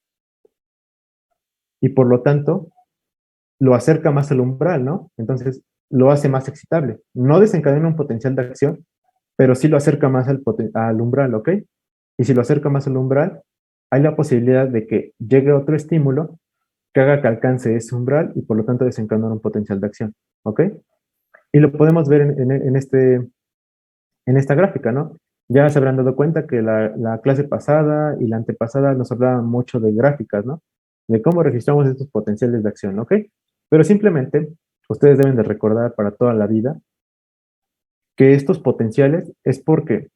y por lo tanto lo acerca más al umbral, ¿no? Entonces lo hace más excitable. No desencadena un potencial de acción, pero sí lo acerca más al umbral, ¿ok? Y si lo acerca más al umbral, hay la posibilidad de que llegue otro estímulo que haga que alcance ese umbral y por lo tanto desencadenar un potencial de acción, ¿ok? Y lo podemos ver en esta gráfica, ¿no? Ya se habrán dado cuenta que la clase pasada y la antepasada nos hablaban mucho de gráficas, ¿no? De cómo registramos estos potenciales de acción, ¿ok? Pero simplemente ustedes deben de recordar para toda la vida que estos potenciales es porque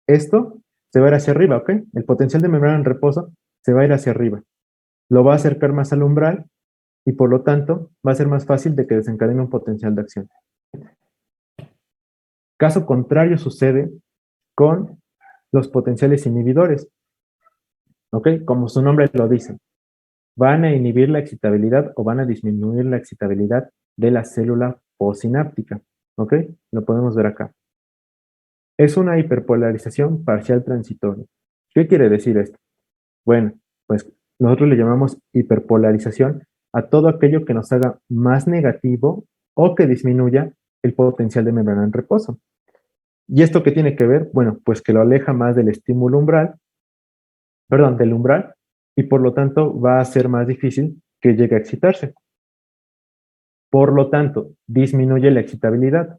esto se va a ir hacia arriba, ¿ok? El potencial de membrana en reposo se va a ir hacia arriba. Lo va a acercar más al umbral y por lo tanto va a ser más fácil de que desencadene un potencial de acción. Caso contrario sucede con los potenciales inhibidores, ¿ok? Como su nombre lo dice, van a inhibir la excitabilidad o van a disminuir la excitabilidad de la célula postsináptica, ¿ok? Lo podemos ver acá. Es una hiperpolarización parcial transitoria. ¿Qué quiere decir esto? Bueno, pues nosotros le llamamos hiperpolarización a todo aquello que nos haga más negativo o que disminuya el potencial de membrana en reposo. ¿Y esto qué tiene que ver? Bueno, pues que lo aleja más del estímulo umbral, perdón, del umbral, y por lo tanto va a ser más difícil que llegue a excitarse. Por lo tanto, disminuye la excitabilidad.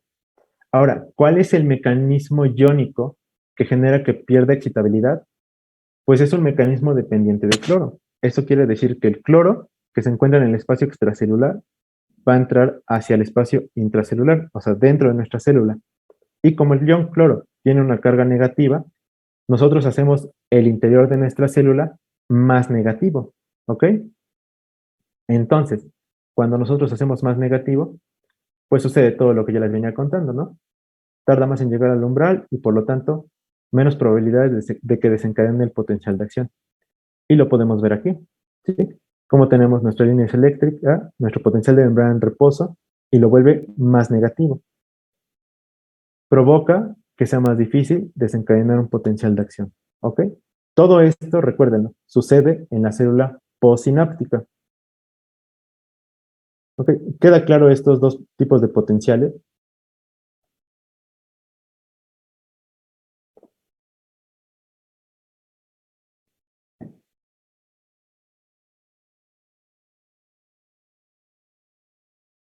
Ahora, ¿cuál es el mecanismo iónico que genera que pierda excitabilidad? Pues es un mecanismo dependiente del cloro. Eso quiere decir que el cloro que se encuentra en el espacio extracelular va a entrar hacia el espacio intracelular, o sea, dentro de nuestra célula. Y como el ion cloro tiene una carga negativa, nosotros hacemos el interior de nuestra célula más negativo, ¿ok? Entonces, cuando nosotros hacemos más negativo, pues sucede todo lo que ya les venía contando, ¿no? Tarda más en llegar al umbral y por lo tanto, menos probabilidades de que desencadene el potencial de acción. Y lo podemos ver aquí, ¿sí? Como tenemos nuestra línea eléctrica, nuestro potencial de membrana en reposo y lo vuelve más negativo. Provoca que sea más difícil desencadenar un potencial de acción, ¿ok? Todo esto, recuérdenlo, sucede en la célula postsináptica. ¿Ok? ¿Queda claro estos dos tipos de potenciales?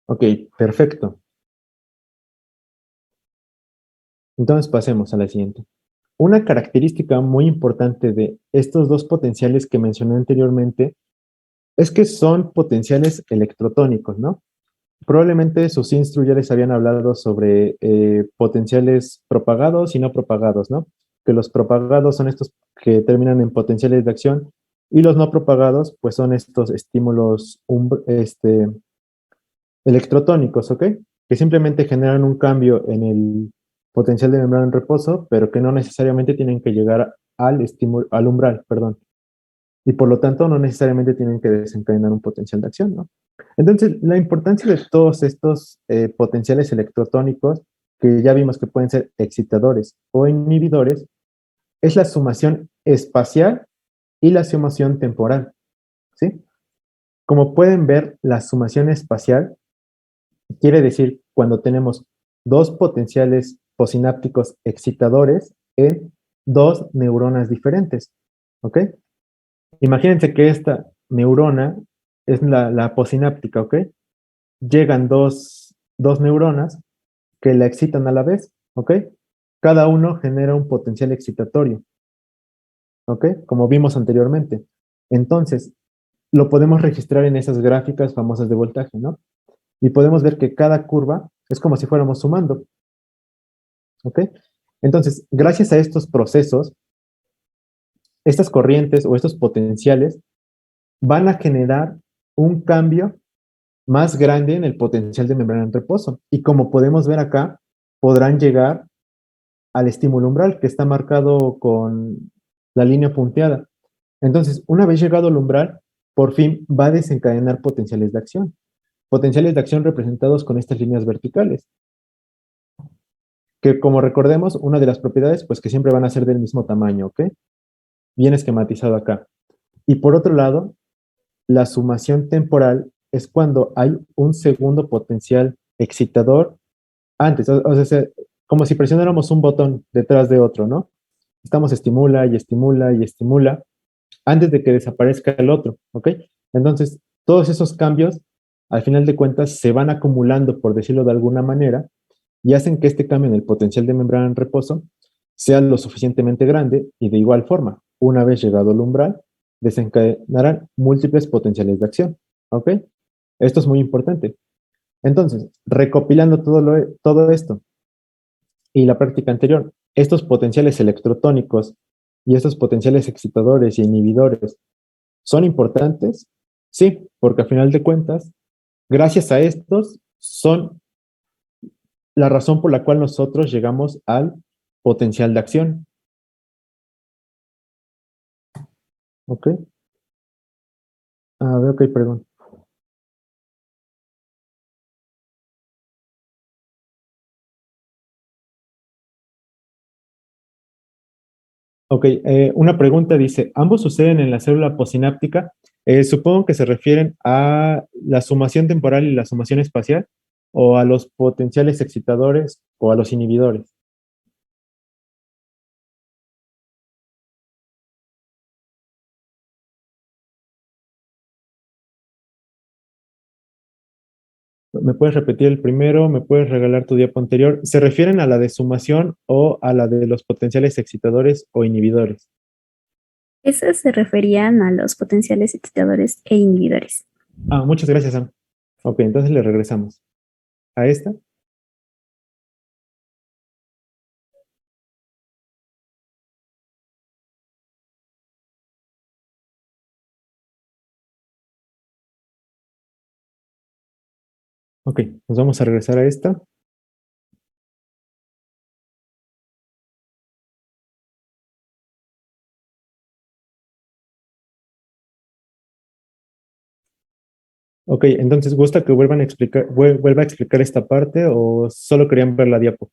Ok, perfecto. Entonces pasemos a la siguiente. Una característica muy importante de estos dos potenciales que mencioné anteriormente es que son potenciales electrotónicos, ¿no? Probablemente sus instru ya les habían hablado sobre potenciales propagados y no propagados, ¿no? Que los propagados son estos que terminan en potenciales de acción y los no propagados, pues son estos estímulos electrotónicos, ¿ok? Que simplemente generan un cambio en el potencial de membrana en reposo, pero que no necesariamente tienen que llegar al estímulo, al umbral, perdón. Y por lo tanto no necesariamente tienen que desencadenar un potencial de acción, ¿no? Entonces, la importancia de todos estos potenciales electrotónicos, que ya vimos que pueden ser excitadores o inhibidores, es la sumación espacial y la sumación temporal, ¿sí? Como pueden ver, la sumación espacial quiere decir cuando tenemos dos potenciales posinápticos excitadores en dos neuronas diferentes, ¿ok? Imagínense que esta neurona es la posináptica, ¿ok? Llegan dos neuronas que la excitan a la vez, ¿ok? Cada uno genera un potencial excitatorio, ¿ok? Como vimos anteriormente. Entonces, lo podemos registrar en esas gráficas famosas de voltaje, ¿no? Y podemos ver que cada curva es como si fuéramos sumando, ¿ok? Entonces, gracias a estos procesos, estas corrientes o estos potenciales van a generar un cambio más grande en el potencial de membrana en reposo. Y como podemos ver acá, podrán llegar al estímulo umbral, que está marcado con la línea punteada. Entonces, una vez llegado al umbral, por fin va a desencadenar potenciales de acción. Potenciales de acción representados con estas líneas verticales, que como recordemos, una de las propiedades, pues que siempre van a ser del mismo tamaño, ¿ok? Bien esquematizado acá. Y por otro lado, la sumación temporal es cuando hay un segundo potencial excitador antes, o sea, como si presionáramos un botón detrás de otro, ¿no? Estamos estimula y estimula y estimula antes de que desaparezca el otro, ¿ok? Entonces, todos esos cambios, al final de cuentas, se van acumulando, por decirlo de alguna manera, y hacen que este cambio en el potencial de membrana en reposo sea lo suficientemente grande y de igual forma, una vez llegado al umbral, desencadenarán múltiples potenciales de acción, ¿ok? Esto es muy importante. Entonces, recopilando todo esto y la práctica anterior, estos potenciales electrotónicos y estos potenciales excitadores y inhibidores son importantes, sí, porque a final de cuentas, gracias a estos, son la razón por la cual nosotros llegamos al potencial de acción. ¿Ok? A ver, ok, perdón. Ok, una pregunta dice, ¿ambos suceden en la célula posináptica? Supongo que se refieren a la sumación temporal y la sumación espacial, o a los potenciales excitadores o a los inhibidores. ¿Me puedes repetir el primero? ¿Me puedes regalar tu diapo anterior? ¿Se refieren a la de sumación o a la de los potenciales excitadores o inhibidores? Esas se referían a los potenciales excitadores e inhibidores. Ah, muchas gracias, Sam. Ok, entonces le regresamos. ¿A esta? Ok, nos vamos a regresar a esta. Ok, entonces, ¿gusta que vuelvan a explicar, vuelva a explicar esta parte o solo querían ver la diapo?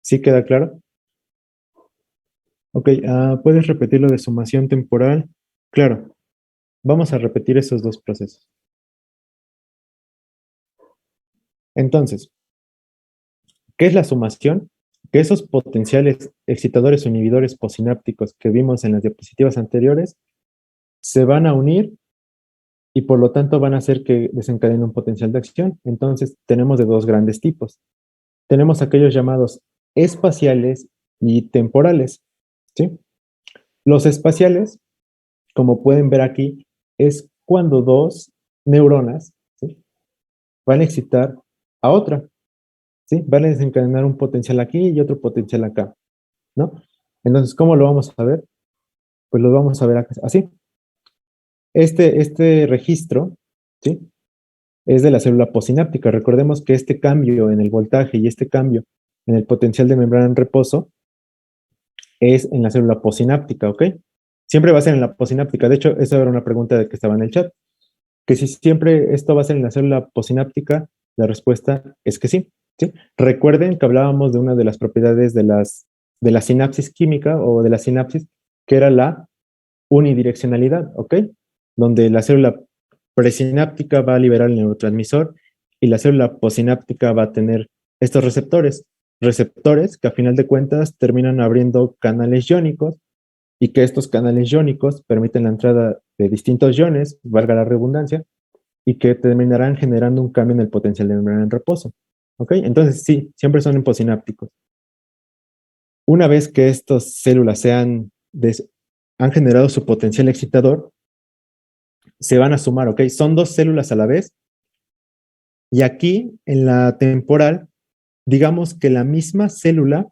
¿Sí queda claro? Ok, ¿puedes repetir lo de sumación temporal? Claro, vamos a repetir esos dos procesos. Entonces, ¿qué es la sumación? Que esos potenciales excitadores o inhibidores posinápticos que vimos en las diapositivas anteriores se van a unir y por lo tanto van a hacer que desencadenen un potencial de acción. Entonces, tenemos de dos grandes tipos. Tenemos aquellos llamados espaciales y temporales, ¿sí? Los espaciales, como pueden ver aquí, es cuando dos neuronas, ¿sí?, van a excitar a otra, ¿sí? Van a desencadenar un potencial aquí y otro potencial acá, ¿no? Entonces, ¿cómo lo vamos a ver? Pues lo vamos a ver así. Este registro, ¿sí?, es de la célula posináptica. Recordemos que este cambio en el voltaje y este cambio en el potencial de membrana en reposo es en la célula posináptica, ¿ok? Siempre va a ser en la posináptica. De hecho, esa era una pregunta de que estaba en el chat. Que si siempre esto va a ser en la célula posináptica, la respuesta es que sí, ¿sí? Recuerden que hablábamos de una de las propiedades de las de la sinapsis química o de la sinapsis, que era la unidireccionalidad, ¿ok? Donde la célula presináptica va a liberar el neurotransmisor y la célula posináptica va a tener estos receptores que a final de cuentas terminan abriendo canales iónicos y que estos canales iónicos permiten la entrada de distintos iones, valga la redundancia, y que terminarán generando un cambio en el potencial de membrana en reposo. ¿Ok? Entonces, sí, siempre son posisinápticos. Una vez que estas células han generado su potencial excitador, se van a sumar, ¿ok? Son dos células a la vez. Y aquí, en la temporal, digamos que la misma célula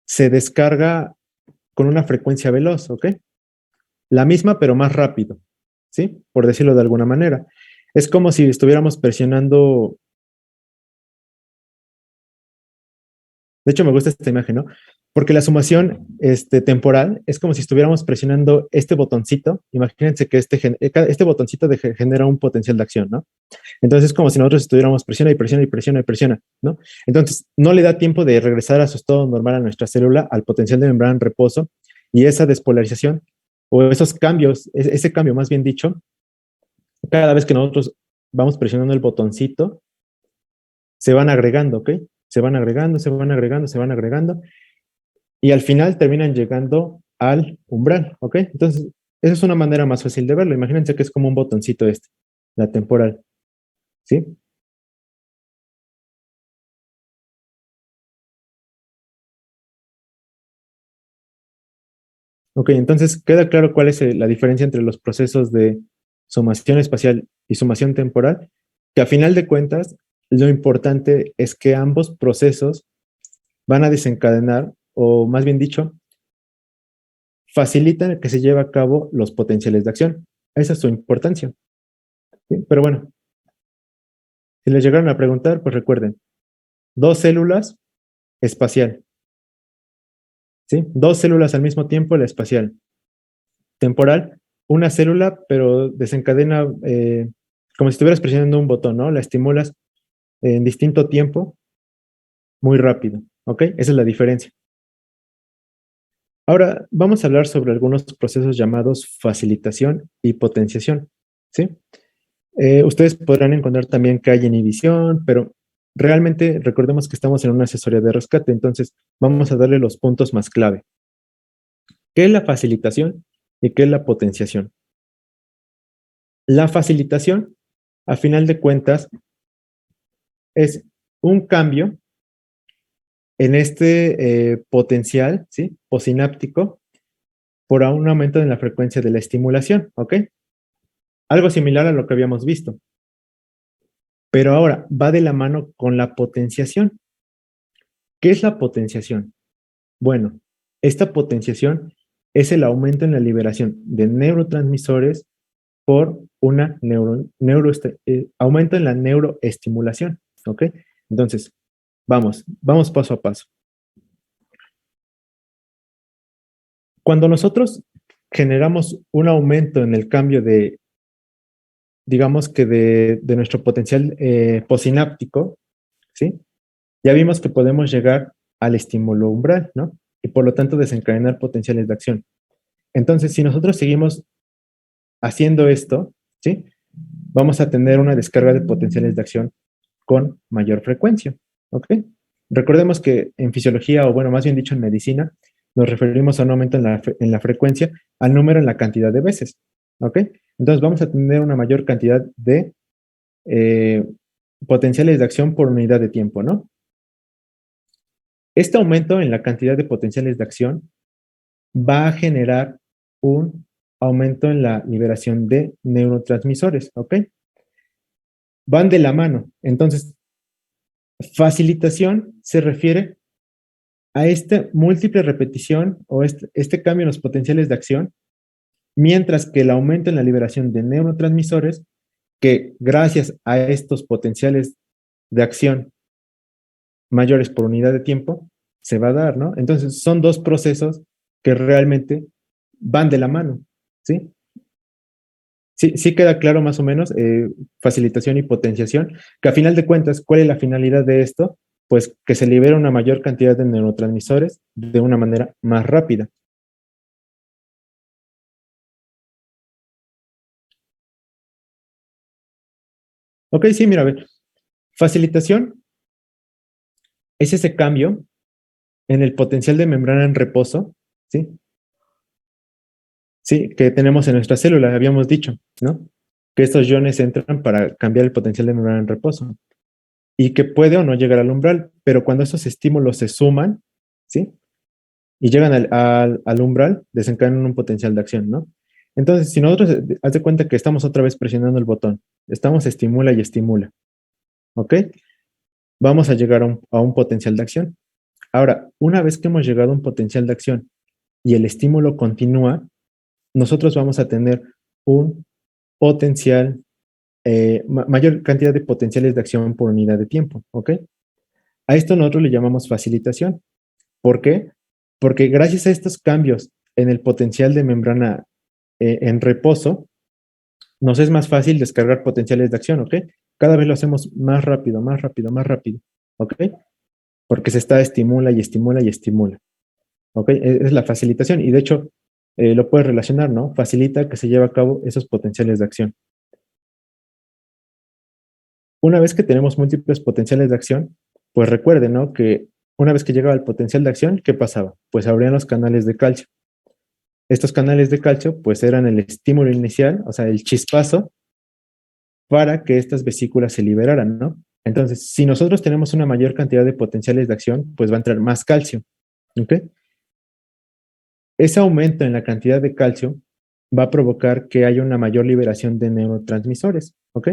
se descarga con una frecuencia veloz, ¿ok? La misma, pero más rápido, ¿sí? Por decirlo de alguna manera. Es como si estuviéramos presionando. De hecho, me gusta esta imagen, ¿no? Porque la sumación temporal es como si estuviéramos presionando este botoncito. Imagínense que este botoncito genera un potencial de acción, ¿no? Entonces es como si nosotros estuviéramos presiona y presiona y presiona y presiona, ¿no? Entonces no le da tiempo de regresar a su estado normal a nuestra célula, al potencial de membrana en reposo, y esa despolarización o esos cambios, ese cambio más bien dicho, cada vez que nosotros vamos presionando el botoncito, se van agregando, ¿ok? Se van agregando, se van agregando, se van agregando, y al final terminan llegando al umbral, ¿ok? Entonces, esa es una manera más fácil de verlo. Imagínense que es como un botoncito la temporal, ¿sí? Ok, entonces queda claro cuál es la diferencia entre los procesos de sumación espacial y sumación temporal, que a final de cuentas, lo importante es que ambos procesos van a desencadenar, o más bien dicho, facilitan que se lleve a cabo los potenciales de acción. Esa es su importancia. ¿Sí? Pero bueno, si les llegaron a preguntar, pues recuerden, dos células, espacial. ¿Sí? Dos células al mismo tiempo, la espacial. Temporal, una célula, pero desencadena como si estuvieras presionando un botón, ¿no? La estimulas en distinto tiempo, muy rápido, ¿ok? Esa es la diferencia. Ahora vamos a hablar sobre algunos procesos llamados facilitación y potenciación, ¿sí? Ustedes podrán encontrar también que hay inhibición, pero realmente recordemos que estamos en una asesoría de rescate, entonces vamos a darle los puntos más clave. ¿Qué es la facilitación y qué es la potenciación? La facilitación, a final de cuentas, es un cambio en este potencial, ¿sí? Posináptico por un aumento en la frecuencia de la estimulación, ¿ok? Algo similar a lo que habíamos visto. Pero ahora va de la mano con la potenciación. ¿Qué es la potenciación? Bueno, esta potenciación es el aumento en la liberación de neurotransmisores por una aumento en la neuroestimulación, ¿ok? Entonces, vamos paso a paso. Cuando nosotros generamos un aumento en el cambio digamos que de nuestro potencial posináptico, ¿sí? Ya vimos que podemos llegar al estímulo umbral, ¿no? Y por lo tanto desencadenar potenciales de acción. Entonces, si nosotros seguimos haciendo esto, ¿sí? Vamos a tener una descarga de potenciales de acción con mayor frecuencia, ¿ok? Recordemos que en fisiología, o bueno, más bien dicho en medicina, nos referimos a un aumento en la frecuencia al número en la cantidad de veces, ¿ok? Entonces vamos a tener una mayor cantidad de eh, potenciales de acción por unidad de tiempo, ¿no? Este aumento en la cantidad de potenciales de acción va a generar un aumento en la liberación de neurotransmisores, ¿ok? Van de la mano. Entonces, facilitación se refiere a esta múltiple repetición o este cambio en los potenciales de acción, mientras que el aumento en la liberación de neurotransmisores, que gracias a estos potenciales de acción mayores por unidad de tiempo, se va a dar, ¿no? Entonces, son dos procesos que realmente van de la mano, ¿sí? Sí queda claro más o menos, facilitación y potenciación, que a final de cuentas, ¿cuál es la finalidad de esto? pues que se libera una mayor cantidad de neurotransmisores de una manera más rápida. Ok, sí, mira, a ver. Facilitación es ese cambio en el potencial de membrana en reposo, ¿sí? Sí, que tenemos en nuestra célula, habíamos dicho, ¿no? Que estos iones entran para cambiar el potencial de membrana en reposo y que puede o no llegar al umbral, pero cuando esos estímulos se suman, ¿sí? Y llegan al umbral, desencadenan un potencial de acción, ¿no? Entonces, si nosotros, haz de cuenta que estamos otra vez presionando el botón, estamos estimula y estimula, ¿ok? Vamos a llegar a un potencial de acción. Ahora, una vez que hemos llegado a un potencial de acción y el estímulo continúa, nosotros vamos a tener un potencial, mayor cantidad de potenciales de acción por unidad de tiempo, ¿ok? A esto nosotros le llamamos facilitación. ¿Por qué? Porque gracias a estos cambios en el potencial de membrana en reposo, nos es más fácil descargar potenciales de acción, ¿ok? Cada vez lo hacemos más rápido, más rápido, más rápido, ¿ok? Porque se está estimula y estimula y estimula, ¿ok? Es la facilitación y de hecho lo puedes relacionar, ¿no? Facilita que se lleve a cabo esos potenciales de acción. Una vez que tenemos múltiples potenciales de acción, pues recuerden, ¿no? Que una vez que llegaba el potencial de acción, ¿qué pasaba? Pues abrían los canales de calcio. Estos canales de calcio, pues eran el estímulo inicial, o sea, el chispazo, para que estas vesículas se liberaran, ¿no? Entonces, si nosotros tenemos una mayor cantidad de potenciales de acción, pues va a entrar más calcio, ¿ok? Ese aumento en la cantidad de calcio va a provocar que haya una mayor liberación de neurotransmisores, ¿ok?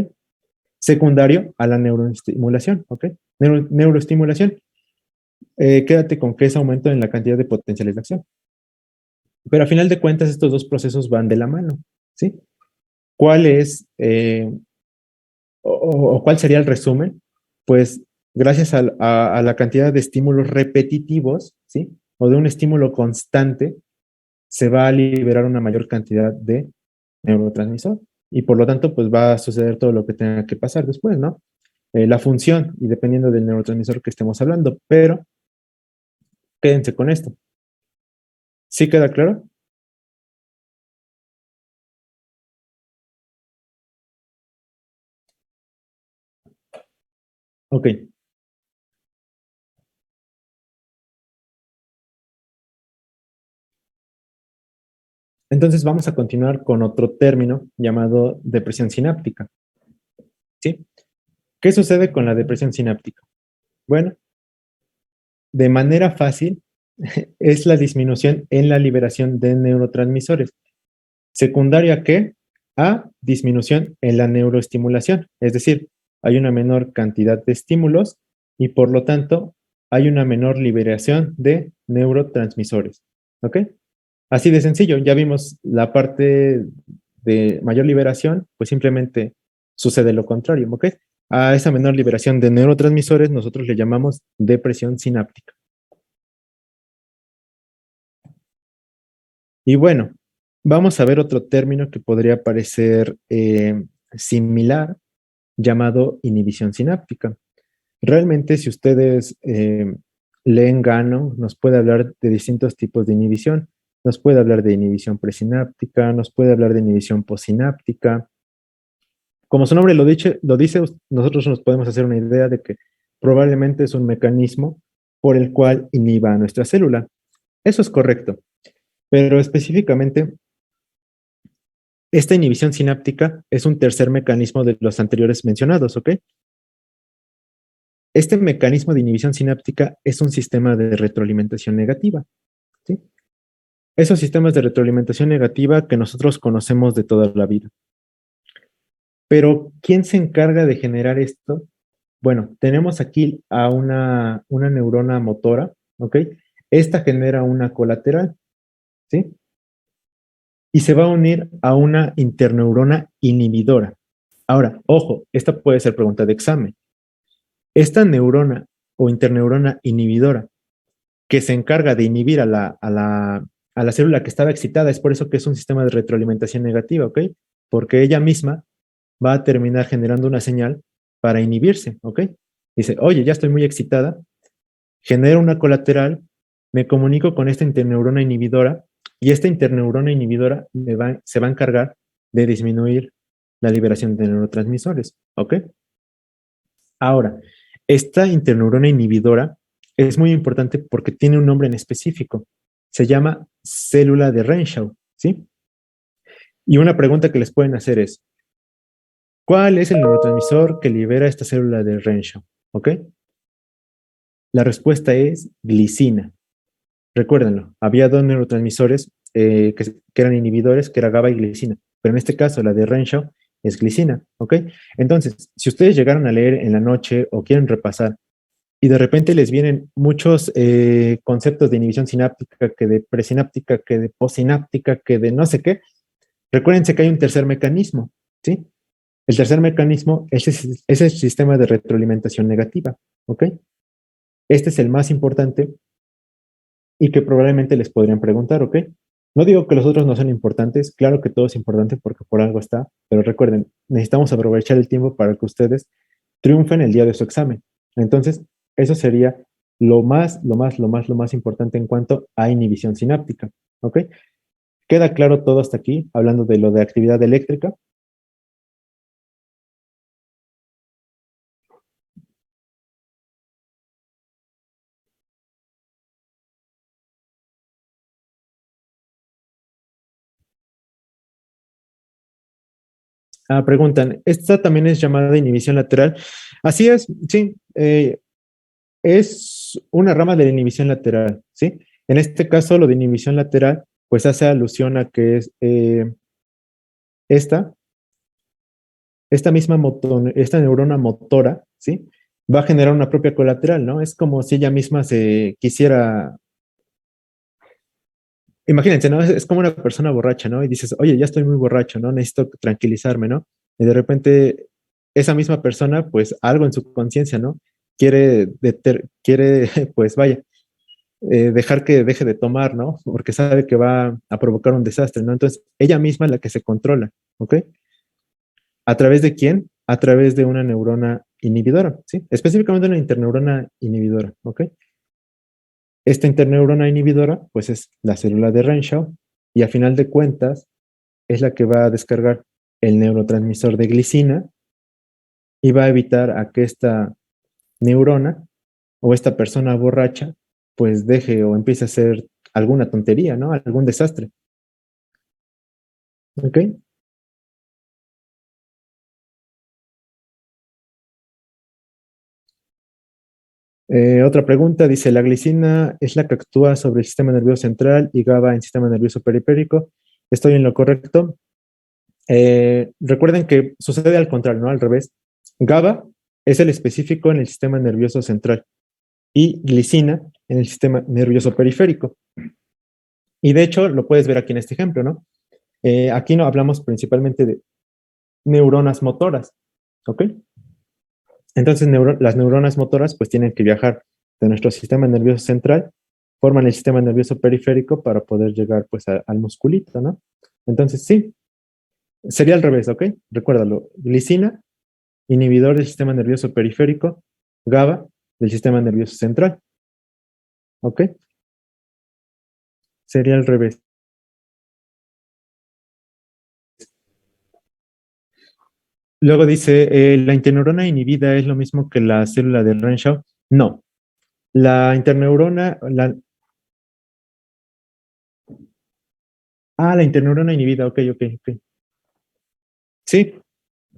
Secundario a la neuroestimulación, ¿ok? Neuroestimulación, quédate con que es aumento en la cantidad de potenciales de acción. Pero a final de cuentas, estos dos procesos van de la mano, ¿sí? ¿Cuál es, o cuál sería el resumen? Pues gracias a la cantidad de estímulos repetitivos, ¿sí? O de un estímulo constante, se va a liberar una mayor cantidad de neurotransmisor y por lo tanto, pues va a suceder todo lo que tenga que pasar después, ¿no? La función y dependiendo del neurotransmisor que estemos hablando, pero quédense con esto. ¿Sí queda claro? Ok. Entonces vamos a continuar con otro término llamado depresión sináptica. ¿Sí? ¿Qué sucede con la depresión sináptica? Bueno, de manera fácil es la disminución en la liberación de neurotransmisores. Secundaria que a disminución en la neuroestimulación, es decir, hay una menor cantidad de estímulos y por lo tanto hay una menor liberación de neurotransmisores. ¿Ok? Así de sencillo, ya vimos la parte de mayor liberación, pues simplemente sucede lo contrario, ¿ok? A esa menor liberación de neurotransmisores nosotros le llamamos depresión sináptica. Y bueno, vamos a ver otro término que podría parecer similar, llamado inhibición sináptica. Realmente, si ustedes leen Gano, nos puede hablar de distintos tipos de inhibición. Nos puede hablar de inhibición presináptica, nos puede hablar de inhibición posináptica. Como su nombre lo dice, nosotros nos podemos hacer una idea de que probablemente es un mecanismo por el cual inhiba a nuestra célula. Eso es correcto, pero específicamente esta inhibición sináptica es un tercer mecanismo de los anteriores mencionados, ¿ok? Este mecanismo de inhibición sináptica es un sistema de retroalimentación negativa, ¿sí? Esos sistemas de retroalimentación negativa que nosotros conocemos de toda la vida. Pero, ¿quién se encarga de generar esto? Bueno, tenemos aquí a una neurona motora, ¿ok? Esta genera una colateral, ¿sí? Y se va a unir a una interneurona inhibidora. Ahora, ojo, esta puede ser pregunta de examen. Esta neurona o interneurona inhibidora que se encarga de inhibir a la célula que estaba excitada, es por eso que es un sistema de retroalimentación negativa, ¿ok? Porque ella misma va a terminar generando una señal para inhibirse, ¿ok? Dice, oye, ya estoy muy excitada, genero una colateral, me comunico con esta interneurona inhibidora y esta interneurona inhibidora se va a encargar de disminuir la liberación de neurotransmisores, ¿ok? Ahora, esta interneurona inhibidora es muy importante porque tiene un nombre en específico. Se llama célula de Renshaw, ¿sí? Y una pregunta que les pueden hacer es, ¿cuál es el neurotransmisor que libera esta célula de Renshaw? ¿Ok? La respuesta es glicina. Recuérdenlo, había dos neurotransmisores que eran inhibidores, que era GABA y glicina, pero en este caso la de Renshaw es glicina, ¿ok? Entonces, si ustedes llegaron a leer en la noche o quieren repasar y de repente les vienen muchos conceptos de inhibición sináptica, que de presináptica, que de postsináptica, que de no sé qué, recuérdense que hay un tercer mecanismo, ¿sí? El tercer mecanismo es el sistema de retroalimentación negativa, ¿ok? Este es el más importante y que probablemente les podrían preguntar, ¿ok? No digo que los otros no sean importantes, claro que todo es importante porque por algo está, pero recuerden, necesitamos aprovechar el tiempo para que ustedes triunfen el día de su examen. Entonces, eso sería lo más importante en cuanto a inhibición sináptica, ¿ok? ¿Queda claro todo hasta aquí, hablando de lo de actividad eléctrica? Preguntan, ¿esta también es llamada inhibición lateral? Así es, sí, es una rama de la inhibición lateral, ¿sí? En este caso, lo de inhibición lateral, pues hace alusión a que es esta, esta neurona motora, ¿sí? Va a generar una propia colateral, ¿no? Es como si ella misma se quisiera, imagínense, ¿no? Es como una persona borracha, ¿no? Y dices, oye, ya estoy muy borracho, ¿no? Necesito tranquilizarme, ¿no? Y de repente esa misma persona, pues algo en su conciencia, ¿no? Quiere, pues vaya, dejar que deje de tomar, ¿no? Porque sabe que va a provocar un desastre, ¿no? Entonces, ella misma es la que se controla, ¿ok? ¿A través de quién? A través de una neurona inhibidora, ¿sí? Específicamente una interneurona inhibidora, ¿ok? Esta interneurona inhibidora, pues es la célula de Renshaw y a final de cuentas es la que va a descargar el neurotransmisor de glicina y va a evitar a que esta neurona o esta persona borracha pues deje o empiece a hacer alguna tontería, ¿no? Algún desastre. ¿Ok? Otra pregunta dice, ¿la glicina es la que actúa sobre el sistema nervioso central y GABA en sistema nervioso periférico? ¿Estoy en lo correcto? Recuerden que sucede al contrario, ¿no? Al revés. GABA es el específico en el sistema nervioso central y glicina en el sistema nervioso periférico. Y de hecho, lo puedes ver aquí en este ejemplo, ¿no? Aquí no hablamos principalmente de neuronas motoras, ¿ok? Entonces, las neuronas motoras pues tienen que viajar de nuestro sistema nervioso central, forman el sistema nervioso periférico para poder llegar pues al musculito, ¿no? Entonces, sí, sería al revés, ¿ok? Recuérdalo, glicina, inhibidor del sistema nervioso periférico, GABA del sistema nervioso central, ¿ok? Sería al revés. Luego dice, ¿la interneurona inhibida es lo mismo que la célula de Renshaw? No. La interneurona, la interneurona inhibida, ok, ok, ok. Sí,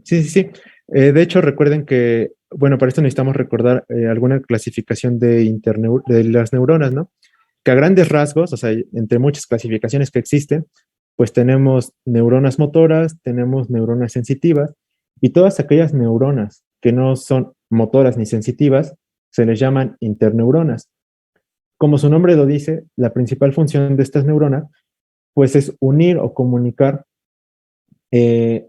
sí, sí, sí. De hecho, recuerden que, bueno, para esto necesitamos recordar alguna clasificación de las neuronas, ¿no? Que a grandes rasgos, o sea, entre muchas clasificaciones que existen, pues tenemos neuronas motoras, tenemos neuronas sensitivas, y todas aquellas neuronas que no son motoras ni sensitivas, se les llaman interneuronas. Como su nombre lo dice, la principal función de estas neuronas, pues es unir o comunicar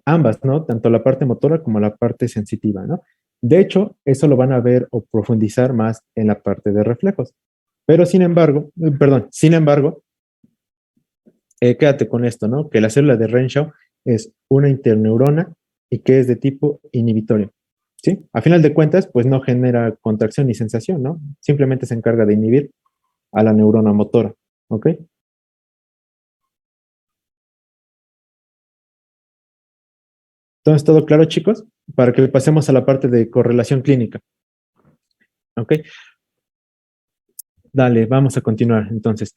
ambas, ¿no? Tanto la parte motora como la parte sensitiva, ¿no? De hecho, eso lo van a ver o profundizar más en la parte de reflejos. Pero sin embargo, quédate con esto, ¿no? Que la célula de Renshaw es una interneurona y que es de tipo inhibitorio. ¿sí? A final de cuentas, pues no genera contracción ni sensación, ¿no? Simplemente se encarga de inhibir a la neurona motora, ¿ok? Entonces, ¿todo claro, chicos? Para que pasemos a la parte de correlación clínica, ¿ok? Dale, vamos a continuar. Entonces,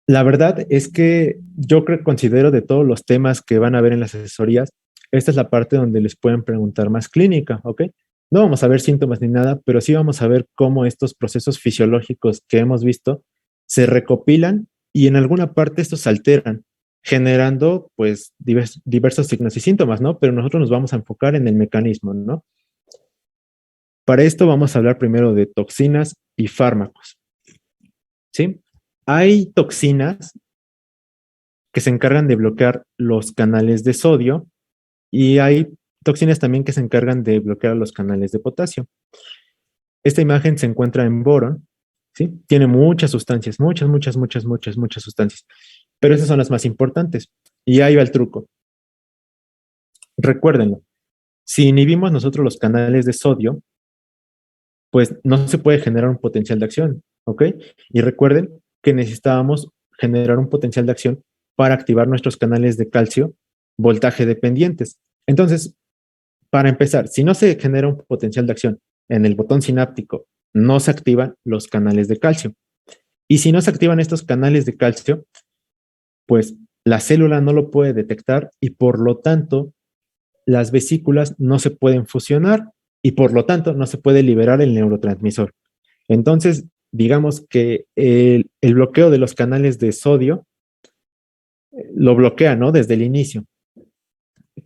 la verdad es que yo creo, considero de todos los temas que van a ver en las asesorías, esta es la parte donde les pueden preguntar más clínica, ¿ok? No vamos a ver síntomas ni nada, pero sí vamos a ver cómo estos procesos fisiológicos que hemos visto se recopilan y en alguna parte estos se alteran, generando pues diversos signos y síntomas, ¿no? Pero nosotros nos vamos a enfocar en el mecanismo, ¿no? Para esto vamos a hablar primero de toxinas y fármacos, ¿sí? Hay toxinas que se encargan de bloquear los canales de sodio y hay toxinas también que se encargan de bloquear los canales de potasio. Esta imagen se encuentra en boron, ¿sí? Tiene muchas sustancias, muchas sustancias, pero esas son las más importantes. Y ahí va el truco. Recuérdenlo, si inhibimos nosotros los canales de sodio, pues no se puede generar un potencial de acción, ¿ok? Y recuerden que necesitábamos generar un potencial de acción para activar nuestros canales de calcio voltaje dependientes. Entonces, para empezar, si no se genera un potencial de acción en el botón sináptico, no se activan los canales de calcio. Y si no se activan estos canales de calcio, pues la célula no lo puede detectar y por lo tanto las vesículas no se pueden fusionar y por lo tanto no se puede liberar el neurotransmisor. Entonces, digamos que el bloqueo de los canales de sodio lo bloquea, ¿no? Desde el inicio.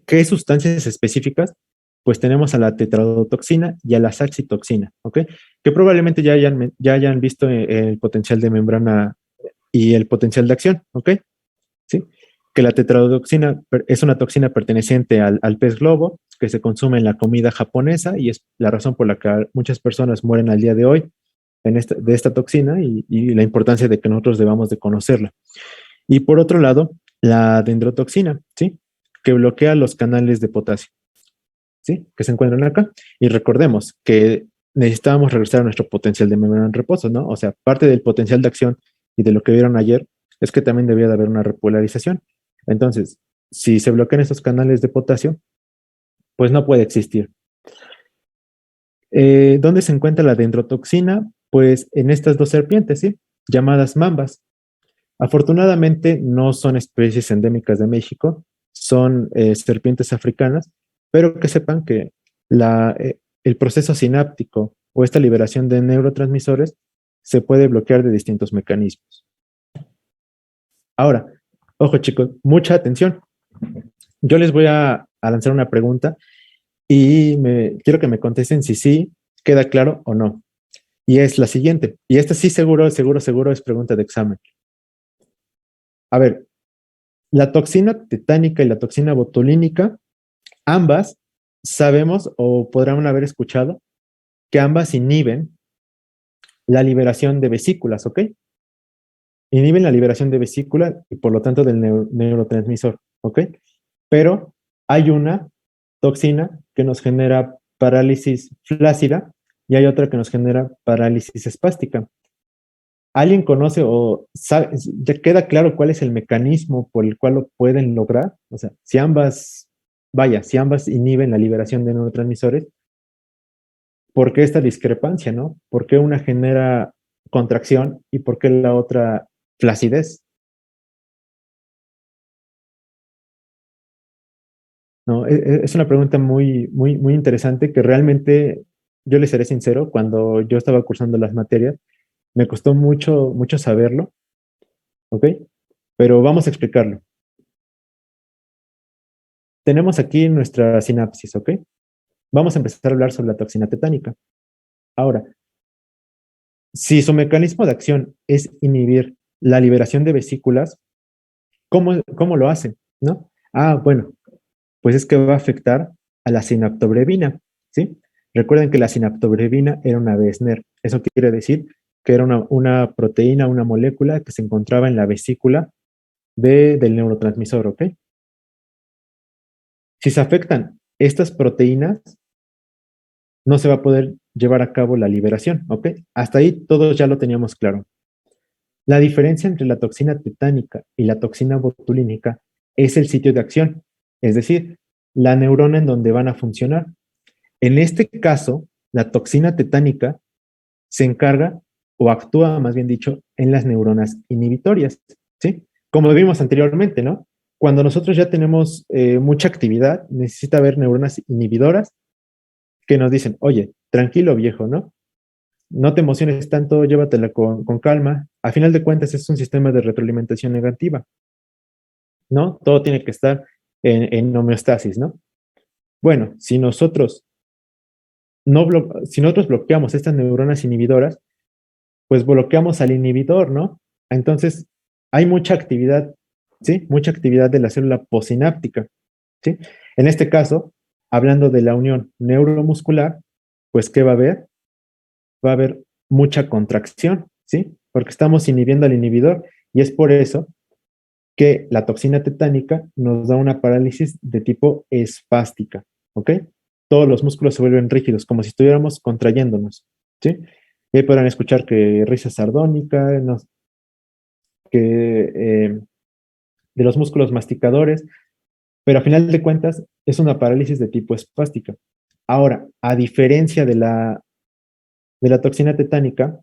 ¿Qué sustancias específicas? Pues tenemos a la tetrodotoxina y a la saxitoxina, ¿ok? Que probablemente ya hayan visto el potencial de membrana y el potencial de acción, ¿ok? ¿Sí? Que la tetrodotoxina es una toxina perteneciente al pez globo que se consume en la comida japonesa y es la razón por la que muchas personas mueren al día de hoy de esta toxina y la importancia de que nosotros debamos de conocerla. Y por otro lado, la dendrotoxina, ¿sí? Que bloquea los canales de potasio, ¿sí? Que se encuentran acá. Y recordemos que necesitábamos regresar a nuestro potencial de membrana en reposo, ¿no? O sea, parte del potencial de acción y de lo que vieron ayer es que también debía de haber una repolarización. Entonces, si se bloquean estos canales de potasio, pues no puede existir. ¿Dónde se encuentra la dendrotoxina? Pues en estas dos serpientes, ¿sí? Llamadas mambas. Afortunadamente no son especies endémicas de México, son serpientes africanas, pero que sepan que el proceso sináptico o esta liberación de neurotransmisores se puede bloquear de distintos mecanismos. Ahora, ojo chicos, mucha atención. Yo les voy a lanzar una pregunta y quiero que me contesten si sí queda claro o no. Y es la siguiente. Y esta sí seguro es pregunta de examen. A ver, la toxina tetánica y la toxina botulínica, ambas sabemos o podrán haber escuchado que ambas inhiben la liberación de vesículas, ¿ok? Inhiben la liberación de vesícula y por lo tanto del neurotransmisor, ¿ok? Pero hay una toxina que nos genera parálisis flácida y hay otra que nos genera parálisis espástica. ¿Alguien conoce o sabe, ya queda claro cuál es el mecanismo por el cual lo pueden lograr? O sea, si ambas inhiben la liberación de neurotransmisores, ¿por qué esta discrepancia, no? ¿Por qué una genera contracción y por qué la otra flacidez? No, es una pregunta muy interesante que realmente, yo les seré sincero, cuando yo estaba cursando las materias, me costó mucho saberlo, ¿ok? Pero vamos a explicarlo. Tenemos aquí nuestra sinapsis, ¿ok? Vamos a empezar a hablar sobre la toxina tetánica. Ahora, si su mecanismo de acción es inhibir la liberación de vesículas, ¿cómo lo hace? ¿No? Ah, bueno, pues es que va a afectar a la sinaptobrevina, ¿sí? Recuerden que la sinaptobrevina era una BSNER. Eso quiere decir que era una proteína, una molécula que se encontraba en la vesícula del neurotransmisor, ¿ok? Si se afectan estas proteínas, no se va a poder llevar a cabo la liberación, ¿ok? Hasta ahí todos ya lo teníamos claro. La diferencia entre la toxina tetánica y la toxina botulínica es el sitio de acción, es decir, la neurona en donde van a funcionar. En este caso, la toxina tetánica se encarga o actúa, más bien dicho, en las neuronas inhibitorias, ¿sí? Como vimos anteriormente, ¿no? Cuando nosotros ya tenemos mucha actividad, necesita haber neuronas inhibidoras que nos dicen, oye, tranquilo viejo, ¿no? No te emociones tanto, llévatela con calma. A final de cuentas es un sistema de retroalimentación negativa, ¿no? Todo tiene que estar en homeostasis, ¿no? Bueno, si nosotros, si nosotros bloqueamos estas neuronas inhibidoras, pues bloqueamos al inhibidor, ¿no? Entonces, hay mucha actividad, ¿sí? Mucha actividad de la célula posináptica, ¿sí? En este caso, hablando de la unión neuromuscular, pues, ¿qué va a haber? Va a haber mucha contracción, ¿sí? Porque estamos inhibiendo al inhibidor y es por eso que la toxina tetánica nos da una parálisis de tipo espástica, ¿ok? Todos los músculos se vuelven rígidos, como si estuviéramos contrayéndonos, ¿sí? Y ahí podrán escuchar que risa sardónica, no, que de los músculos masticadores, pero a final de cuentas es una parálisis de tipo espástica. Ahora, a diferencia de la toxina tetánica,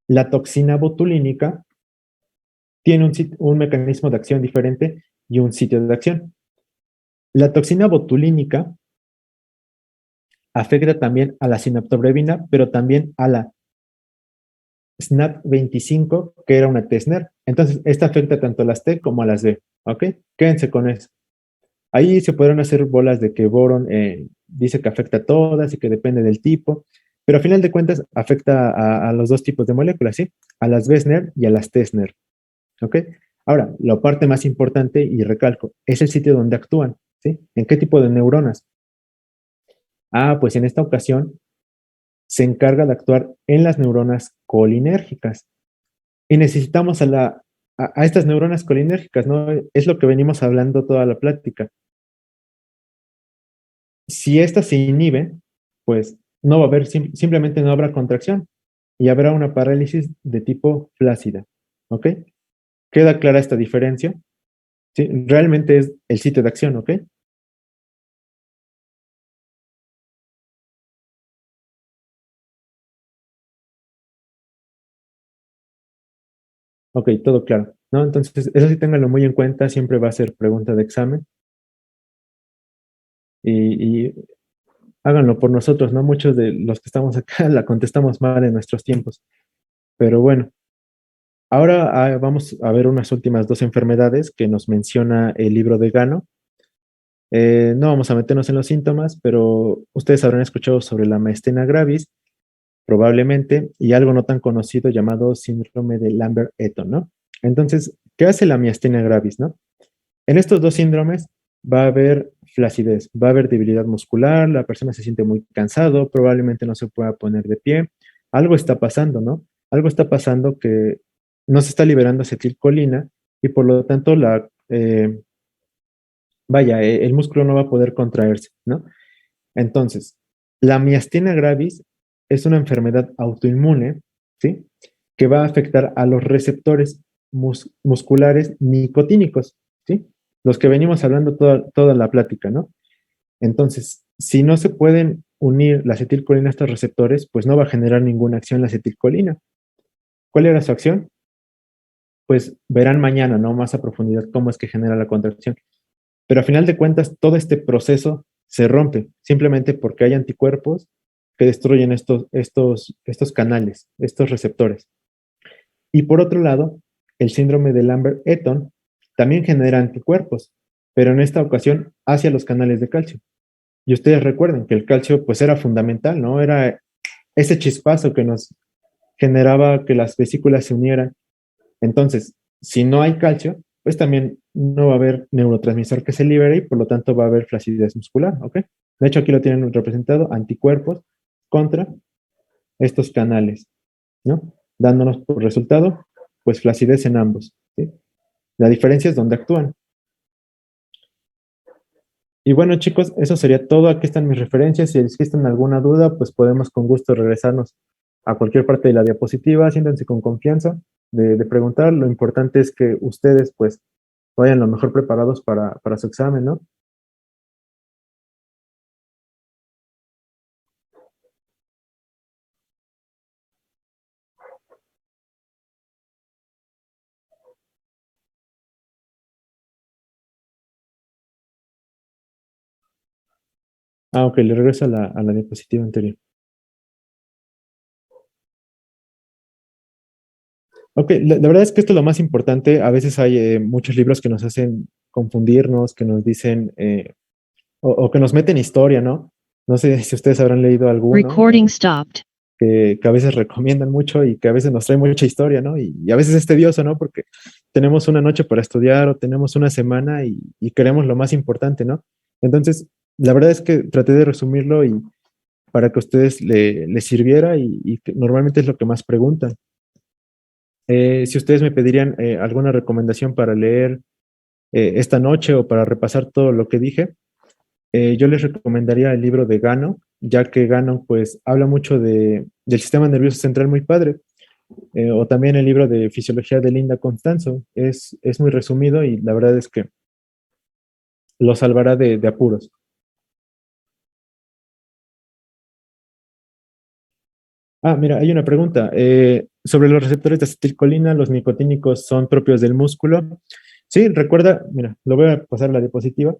la toxina botulínica tiene un mecanismo de acción diferente y un sitio de acción. La toxina botulínica afecta también a la sinaptobrevina, pero también a la SNAP25, que era una TESNER. Entonces, esta afecta tanto a las T como a las B. ¿Ok? Quédense con eso. Ahí se podrán hacer bolas de que boron dice que afecta a todas y que depende del tipo, pero a final de cuentas afecta a los dos tipos de moléculas, ¿sí? A las BESNER y a las TESNER. ¿Ok? Ahora, la parte más importante, y recalco, es el sitio donde actúan, ¿sí? ¿En qué tipo de neuronas? Ah, pues en esta ocasión se encarga de actuar en las neuronas colinérgicas. Y necesitamos a estas neuronas colinérgicas, ¿no? Es lo que venimos hablando toda la plática. Si estas se inhiben, pues no va a haber, simplemente no habrá contracción y habrá una parálisis de tipo flácida. ¿Ok? ¿Queda clara esta diferencia? ¿Sí? Realmente es el sitio de acción, ¿ok? Ok, todo claro, ¿no? Entonces, eso sí ténganlo muy en cuenta, siempre va a ser pregunta de examen y háganlo por nosotros, ¿no? Muchos de los que estamos acá la contestamos mal en nuestros tiempos, pero bueno, ahora vamos a ver unas últimas dos enfermedades que nos menciona el libro de Gano. No vamos a meternos en los síntomas, pero ustedes habrán escuchado sobre la myasthenia gravis, probablemente, y algo no tan conocido llamado síndrome de Lambert-Eaton, ¿no? Entonces, ¿qué hace la myasthenia gravis, no? En estos dos síndromes va a haber flacidez, va a haber debilidad muscular, la persona se siente muy cansado, probablemente no se pueda poner de pie. Algo está pasando, ¿no? Algo está pasando que no se está liberando acetilcolina y por lo tanto el músculo no va a poder contraerse, ¿no? Entonces, la miastenia gravis es una enfermedad autoinmune, ¿sí? Que va a afectar a los receptores musculares nicotínicos, ¿sí? Los que venimos hablando toda la plática, ¿no? Entonces, si no se pueden unir la acetilcolina a estos receptores, pues no va a generar ninguna acción la acetilcolina. ¿Cuál era su acción? Pues verán mañana, ¿no? Más a profundidad cómo es que genera la contracción. Pero a final de cuentas, todo este proceso se rompe simplemente porque hay anticuerpos que destruyen estos canales, estos receptores. Y por otro lado, el síndrome de Lambert-Eaton también genera anticuerpos, pero en esta ocasión hacia los canales de calcio. Y ustedes recuerden que el calcio pues era fundamental, ¿no? Era ese chispazo que nos generaba que las vesículas se unieran. Entonces, si no hay calcio, pues también no va a haber neurotransmisor que se libere y por lo tanto va a haber flacidez muscular, ¿ok? De hecho, aquí lo tienen representado, anticuerpos contra estos canales, ¿no? Dándonos por resultado, pues flacidez en ambos, ¿sí? La diferencia es dónde actúan. Y bueno, chicos, eso sería todo. Aquí están mis referencias. Si existen alguna duda, pues podemos con gusto regresarnos a cualquier parte de la diapositiva. Siéntanse con confianza de preguntar. Lo importante es que ustedes, pues, vayan lo mejor preparados para su examen, ¿no? Ah, ok, le regreso a la diapositiva anterior. Ok, la verdad es que esto es lo más importante. A veces hay muchos libros que nos hacen confundirnos, que nos dicen, o que nos meten historia, ¿no? No sé si ustedes habrán leído alguno, Recording stopped. que a veces recomiendan mucho y que a veces nos trae mucha historia, ¿no? Y a veces es tedioso, ¿no? Porque tenemos una noche para estudiar o tenemos una semana y queremos lo más importante, ¿no? Entonces, la verdad es que traté de resumirlo y para que a ustedes les sirviera y que normalmente es lo que más preguntan. Si ustedes me pedirían alguna recomendación para leer esta noche o para repasar todo lo que dije, yo les recomendaría el libro de Gano, ya que Gano pues habla mucho del sistema nervioso central muy padre, o también el libro de Fisiología de Linda Constanzo, es muy resumido y la verdad es que lo salvará de apuros. Ah, mira, hay una pregunta. Sobre los receptores de acetilcolina, ¿los nicotínicos son propios del músculo? Sí, recuerda, mira, lo voy a pasar a la diapositiva.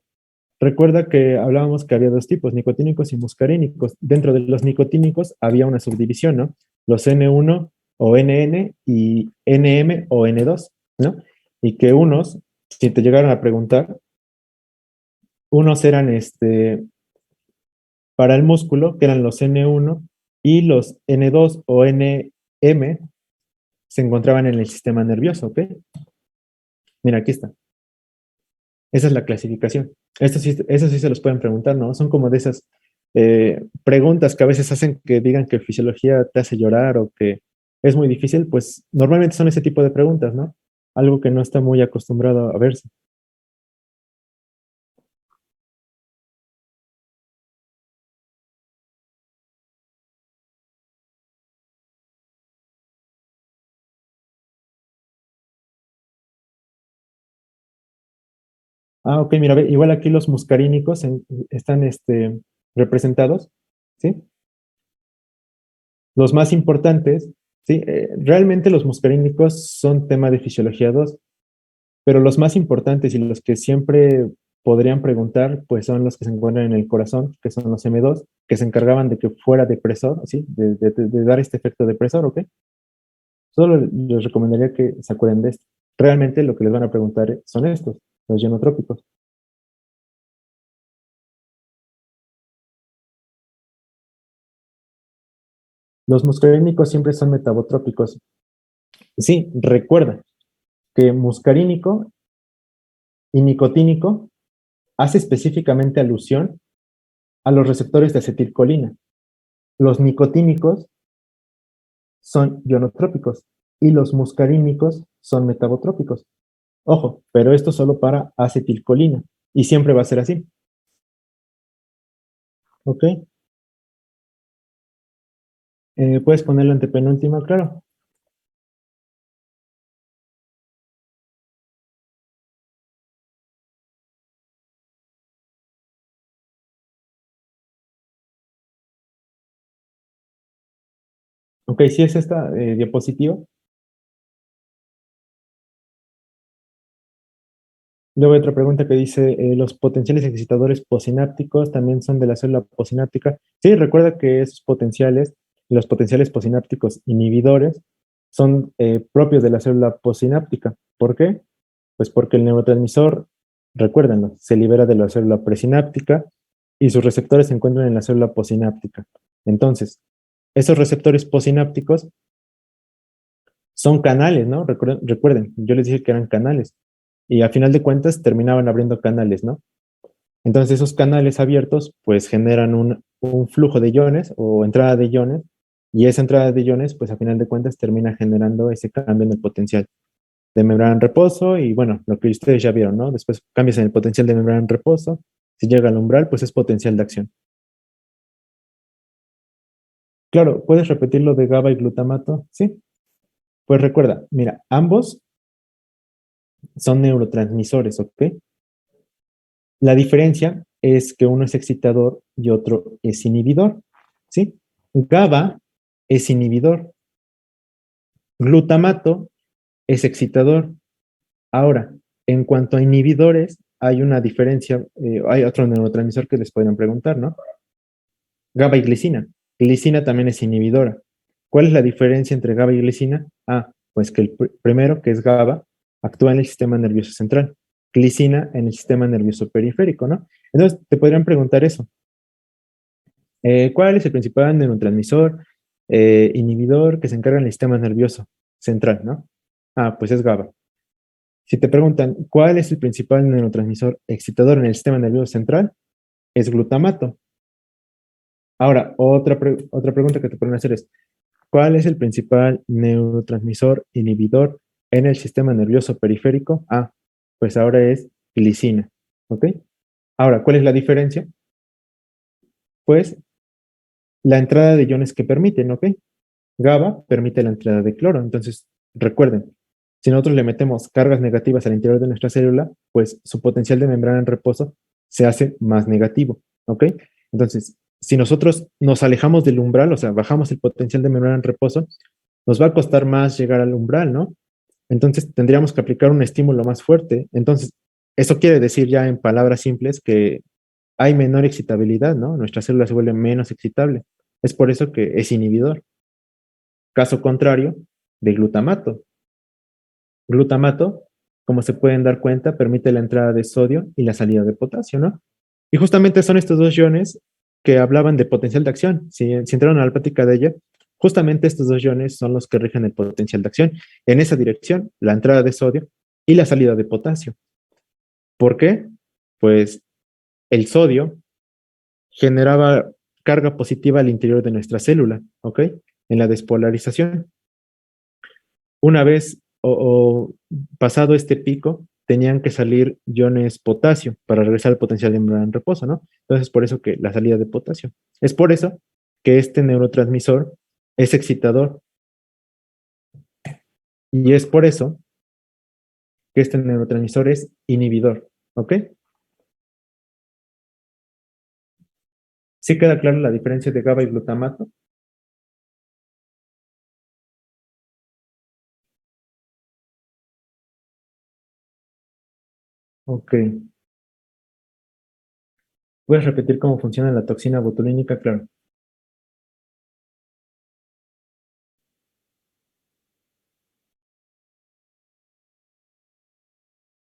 Recuerda que hablábamos que había dos tipos, nicotínicos y muscarínicos. Dentro de los nicotínicos había una subdivisión, ¿no? Los N1 o NN y NM o N2, ¿no? Y que unos, si te llegaron a preguntar, unos eran para el músculo, que eran los N1, y los N2 o NM se encontraban en el sistema nervioso, ¿ok? Mira, aquí está. Esa es la clasificación. Eso sí se los pueden preguntar, ¿no? Son como de esas preguntas que a veces hacen que digan que fisiología te hace llorar o que es muy difícil, pues normalmente son ese tipo de preguntas, ¿no? Algo que no está muy acostumbrado a verse. Ah, ok, mira, ve, igual aquí los muscarínicos están representados, ¿sí? Los más importantes, ¿sí? Realmente los muscarínicos son tema de fisiología 2, pero los más importantes y los que siempre podrían preguntar, pues son los que se encuentran en el corazón, que son los M2, que se encargaban de que fuera depresor, ¿sí? De dar este efecto depresor, ¿ok? Solo les recomendaría que se acuerden de esto. Realmente lo que les van a preguntar son estos, los ionotrópicos. Los muscarínicos siempre son metabotrópicos. Sí, recuerda que muscarínico y nicotínico hace específicamente alusión a los receptores de acetilcolina. Los nicotínicos son ionotrópicos y los muscarínicos son metabotrópicos. Ojo, pero esto solo para acetilcolina y siempre va a ser así. ¿Ok? Puedes poner la antepenúltima, claro. Ok, si es esta diapositiva. Luego hay otra pregunta que dice, ¿los potenciales excitadores posinápticos también son de la célula posináptica? Sí, recuerda que esos potenciales, los potenciales posinápticos inhibidores, son propios de la célula posináptica. ¿Por qué? Pues porque el neurotransmisor, recuérdenlo, se libera de la célula presináptica y sus receptores se encuentran en la célula posináptica. Entonces, esos receptores posinápticos son canales, ¿no? Recuerden, yo les dije que eran canales y a final de cuentas terminaban abriendo canales, ¿no? Entonces esos canales abiertos pues generan un flujo de iones o entrada de iones y esa entrada de iones pues a final de cuentas termina generando ese cambio en el potencial de membrana en reposo y bueno, lo que ustedes ya vieron, ¿no? Después cambios en el potencial de membrana en reposo, Si llega al umbral, pues es potencial de acción. Claro, ¿puedes repetir lo de GABA y glutamato? Sí. Pues recuerda, mira, ambos son neurotransmisores, ¿ok? La diferencia es que uno es excitador y otro es inhibidor, ¿sí? GABA es inhibidor, glutamato es excitador. Ahora, en cuanto a inhibidores, hay una diferencia, hay otro neurotransmisor que les podrían preguntar, ¿no? GABA y glicina. Glicina también es inhibidora. ¿Cuál es la diferencia entre GABA y glicina? Ah, pues que el primero, que es GABA, actúa en el sistema nervioso central, glicina en el sistema nervioso periférico, ¿no? Entonces, te podrían preguntar eso. ¿Cuál es el principal neurotransmisor inhibidor que se encarga en el sistema nervioso central, ¿no? Ah, pues es GABA. Si te preguntan, ¿cuál es el principal neurotransmisor excitador en el sistema nervioso central? Es glutamato. Ahora, otra pregunta que te pueden hacer es, ¿cuál es el principal neurotransmisor inhibidor en el sistema nervioso periférico? Ah, pues ahora es glicina. ¿Ok? Ahora, ¿cuál es la diferencia? Pues la entrada de iones que permiten, ¿ok? GABA permite la entrada de cloro. Entonces, recuerden, si nosotros le metemos cargas negativas al interior de nuestra célula, pues su potencial de membrana en reposo se hace más negativo, ¿ok? Entonces, si nosotros nos alejamos del umbral, o sea, bajamos el potencial de membrana en reposo, nos va a costar más llegar al umbral, ¿no? Entonces, tendríamos que aplicar un estímulo más fuerte. Entonces, eso quiere decir ya en palabras simples que hay menor excitabilidad, ¿no? Nuestra célula se vuelve menos excitable. Es por eso que es inhibidor. Caso contrario de glutamato. Glutamato, como se pueden dar cuenta, permite la entrada de sodio y la salida de potasio, ¿no? Y justamente son estos dos iones que hablaban de potencial de acción. Si entraron a la plática de ella, justamente estos dos iones son los que rigen el potencial de acción. En esa dirección, la entrada de sodio y la salida de potasio. ¿Por qué? Pues el sodio generaba carga positiva al interior de nuestra célula, ¿ok? En la despolarización. Una vez o pasado este pico, tenían que salir iones potasio para regresar al potencial de membrana en reposo, ¿no? Entonces, por eso que la salida de potasio. Es por eso que este neurotransmisor es excitador y es por eso que este neurotransmisor es inhibidor, ¿ok? ¿Sí queda clara la diferencia de GABA y glutamato? Ok. ¿Puedes repetir cómo funciona la toxina botulínica? Claro.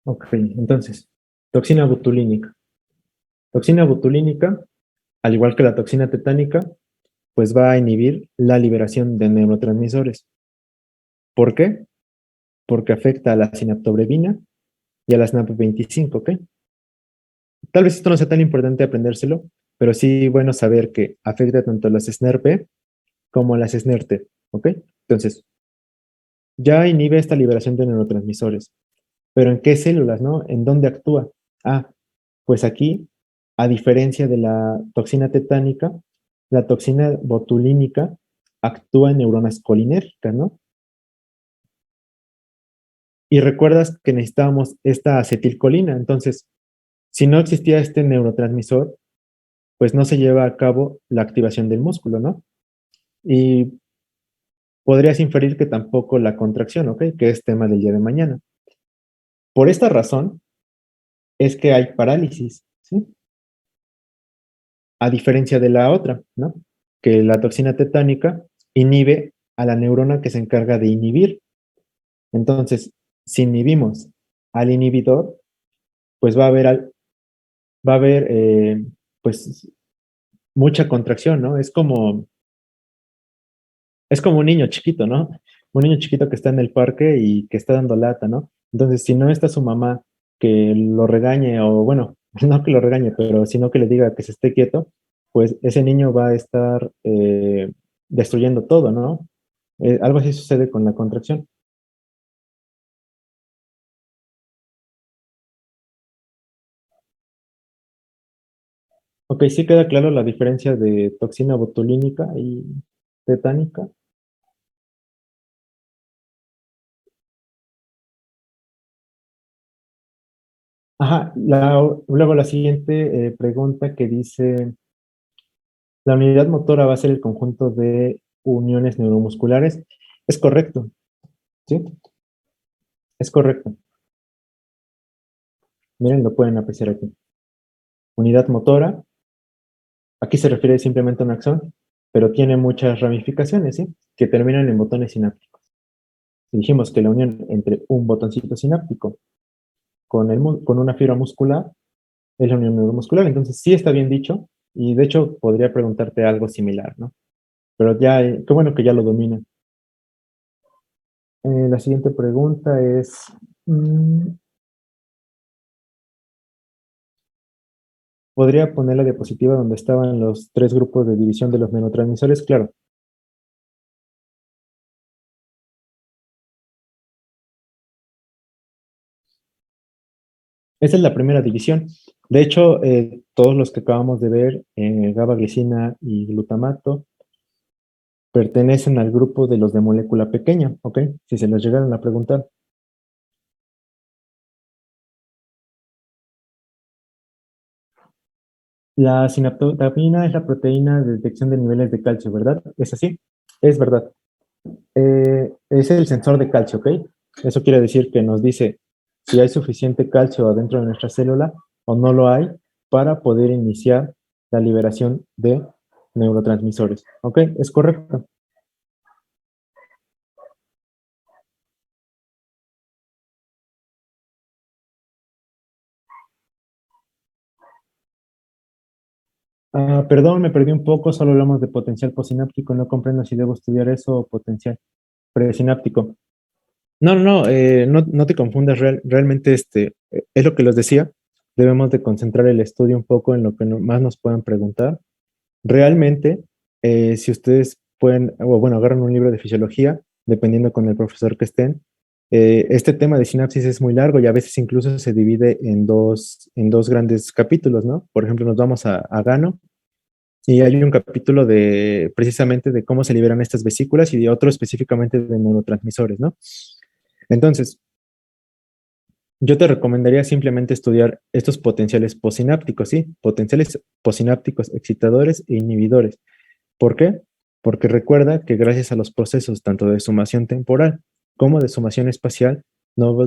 Ok, entonces, toxina botulínica. Toxina botulínica, al igual que la toxina tetánica, pues va a inhibir la liberación de neurotransmisores. ¿Por qué? Porque afecta a la sinaptobrevina y a la SNAP25, ¿ok? Tal vez esto no sea tan importante aprendérselo, pero sí bueno saber que afecta tanto a las SNRP como a las SNRT, ¿ok? Entonces, ya inhibe esta liberación de neurotransmisores. ¿Pero en qué células, no? ¿En dónde actúa? Ah, pues aquí, a diferencia de la toxina tetánica, la toxina botulínica actúa en neuronas colinérgicas, ¿no? Y recuerdas que necesitábamos esta acetilcolina. Entonces, si no existía este neurotransmisor, pues no se lleva a cabo la activación del músculo, ¿no? Y podrías inferir que tampoco la contracción, ¿ok? Que es tema del día de mañana. Por esta razón es que hay parálisis, ¿sí? A diferencia de la otra, ¿no? Que la toxina tetánica inhibe a la neurona que se encarga de inhibir. Entonces, si inhibimos al inhibidor, pues va a haber pues mucha contracción, ¿no? Es como un niño chiquito, ¿no? Un niño chiquito que está en el parque y que está dando lata, ¿no? Entonces, si no está su mamá que lo regañe, o bueno, no que lo regañe, pero sino que le diga que se esté quieto, pues ese niño va a estar destruyendo todo, ¿no? Algo así sucede con la contracción. Ok, sí queda claro la diferencia de toxina botulínica y tetánica. Ajá, luego la siguiente pregunta que dice, la unidad motora va a ser el conjunto de uniones neuromusculares. Es correcto, ¿sí? Es correcto. Miren, lo pueden apreciar aquí. Unidad motora, aquí se refiere simplemente a un axón, pero tiene muchas ramificaciones, ¿sí? Que terminan en botones sinápticos. Y dijimos que la unión entre un botoncito sináptico con una fibra muscular es la unión neuromuscular. Entonces, sí está bien dicho, y de hecho podría preguntarte algo similar, ¿no? Pero ya, qué bueno que ya lo domina. La siguiente pregunta es, mm, ¿podría poner la diapositiva donde estaban los tres grupos de división de los neurotransmisores? Claro, esa es la primera división. De hecho, todos los que acabamos de ver, GABA, glicina y glutamato, pertenecen al grupo de los de molécula pequeña, ¿ok? Si se los llegaron a preguntar. La sinaptodapina es la proteína de detección de niveles de calcio, ¿verdad? ¿Es así? Es verdad. Es el sensor de calcio, ¿ok? Eso quiere decir que nos dice si hay suficiente calcio adentro de nuestra célula o no lo hay para poder iniciar la liberación de neurotransmisores, ¿ok? Es correcto. Perdón, me perdí un poco, solo hablamos de potencial posináptico, no comprendo si debo estudiar eso o potencial presináptico. No, no, no, no te confundas, realmente es lo que les decía, debemos de concentrar el estudio un poco en lo que más nos puedan preguntar. Realmente, si ustedes pueden, o bueno, agarran un libro de fisiología, dependiendo con el profesor que estén, este tema de sinapsis es muy largo y a veces incluso se divide en dos grandes capítulos, ¿no? Por ejemplo, nos vamos a Gano y hay un capítulo de precisamente de cómo se liberan estas vesículas y de otro específicamente de neurotransmisores, ¿no? Entonces, yo te recomendaría simplemente estudiar estos potenciales posinápticos, ¿sí? Potenciales posinápticos excitadores e inhibidores. ¿Por qué? Porque recuerda que gracias a los procesos tanto de sumación temporal como de sumación espacial, nos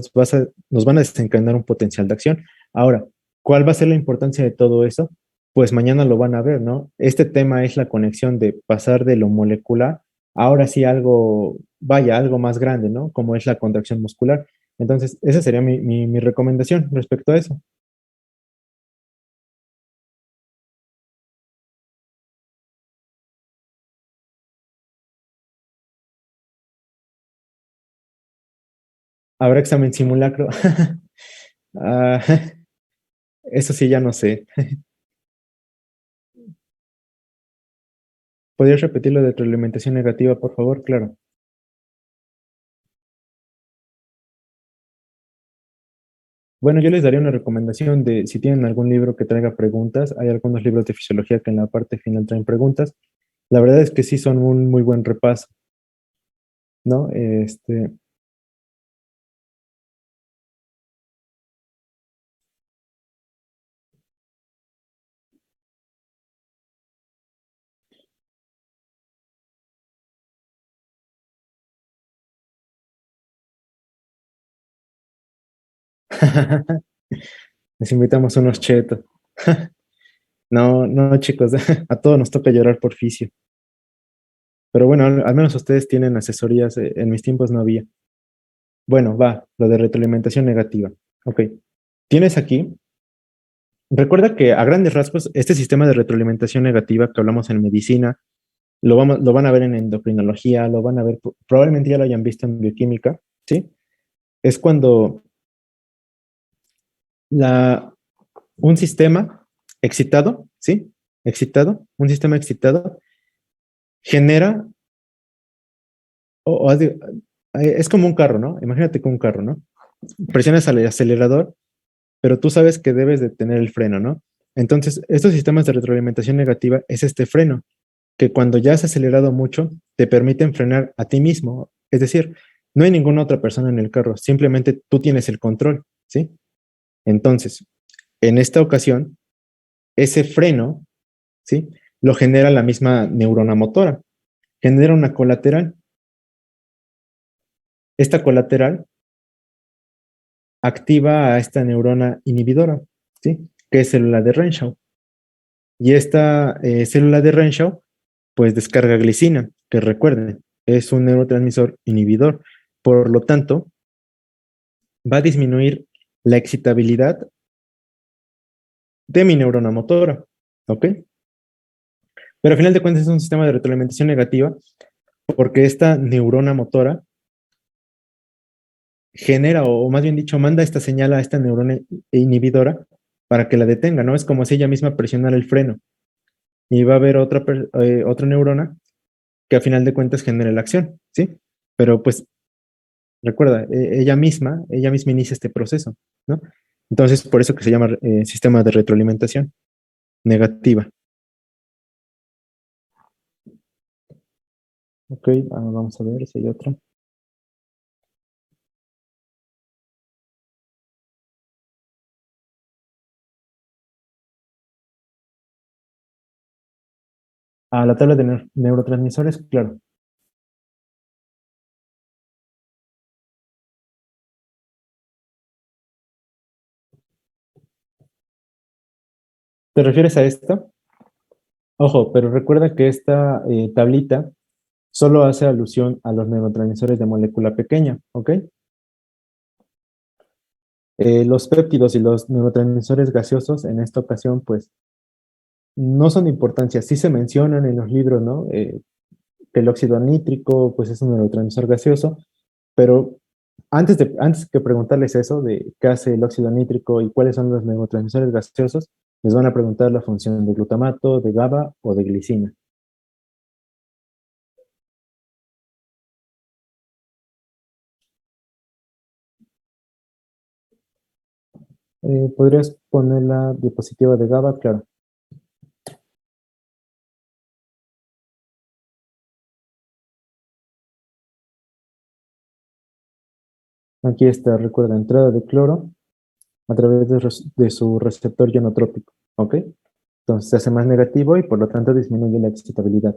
van a desencadenar un potencial de acción. Ahora, ¿cuál va a ser la importancia de todo eso? Pues mañana lo van a ver, ¿no? Este tema es la conexión de pasar de lo molecular, ahora sí algo, vaya, algo más grande, ¿no? Como es la contracción muscular. Entonces, esa sería mi recomendación respecto a eso. ¿Habrá examen simulacro? Ah, eso sí, ya no sé. ¿Podrías repetir lo de retroalimentación negativa, por favor? Claro. Bueno, yo les daría una recomendación de si tienen algún libro que traiga preguntas. Hay algunos libros de fisiología que en la parte final traen preguntas. La verdad es que sí son un muy buen repaso, ¿no? Les invitamos unos chetos. No, no, chicos, a todos nos toca llorar por fisio. Pero bueno, al menos ustedes tienen asesorías. En mis tiempos no había. Bueno, va, lo de retroalimentación negativa. Ok. Tienes aquí. Recuerda que a grandes rasgos, este sistema de retroalimentación negativa que hablamos en medicina, lo van a ver en endocrinología, lo van a ver, probablemente ya lo hayan visto en bioquímica, ¿sí? Es cuando la, un sistema excitado, ¿sí? Excitado, un sistema excitado genera, es como un carro, ¿no? Imagínate que un carro, ¿no? Presionas el acelerador, pero tú sabes que debes de tener el freno, ¿no? Entonces, estos sistemas de retroalimentación negativa es este freno, que cuando ya has acelerado mucho, te permiten frenar a ti mismo. Es decir, no hay ninguna otra persona en el carro, simplemente tú tienes el control, ¿sí? Entonces, en esta ocasión, ese freno, ¿sí? Lo genera la misma neurona motora, genera una colateral. Esta colateral activa a esta neurona inhibidora, ¿sí? Que es célula de Renshaw. Y esta célula de Renshaw, pues descarga glicina, que recuerden, es un neurotransmisor inhibidor. Por lo tanto, va a disminuir la excitabilidad de mi neurona motora, ¿ok? Pero al final de cuentas es un sistema de retroalimentación negativa porque esta neurona motora genera, o más bien dicho, manda esta señal a esta neurona inhibidora para que la detenga, ¿no? Es como si ella misma presionara el freno y va a haber otra neurona que a final de cuentas genere la acción, ¿sí? Pero pues recuerda, ella misma inicia este proceso, ¿no? Entonces, por eso que se llama sistema de retroalimentación negativa. Ok, vamos a ver si hay otra. A la tabla de neurotransmisores, claro. ¿Te refieres a esta? Ojo, pero recuerda que esta tablita solo hace alusión a los neurotransmisores de molécula pequeña, ¿ok? Los péptidos y los neurotransmisores gaseosos en esta ocasión, pues, no son de importancia. Sí se mencionan en los libros, ¿no? Que el óxido nítrico, pues, es un neurotransmisor gaseoso, pero antes que preguntarles eso de qué hace el óxido nítrico y cuáles son los neurotransmisores gaseosos, les van a preguntar la función de glutamato, de GABA o de glicina. ¿Podrías poner la diapositiva de GABA? Claro. Aquí está, recuerda, entrada de cloro a través de su receptor ionotrópico, ¿ok? Entonces se hace más negativo y por lo tanto disminuye la excitabilidad.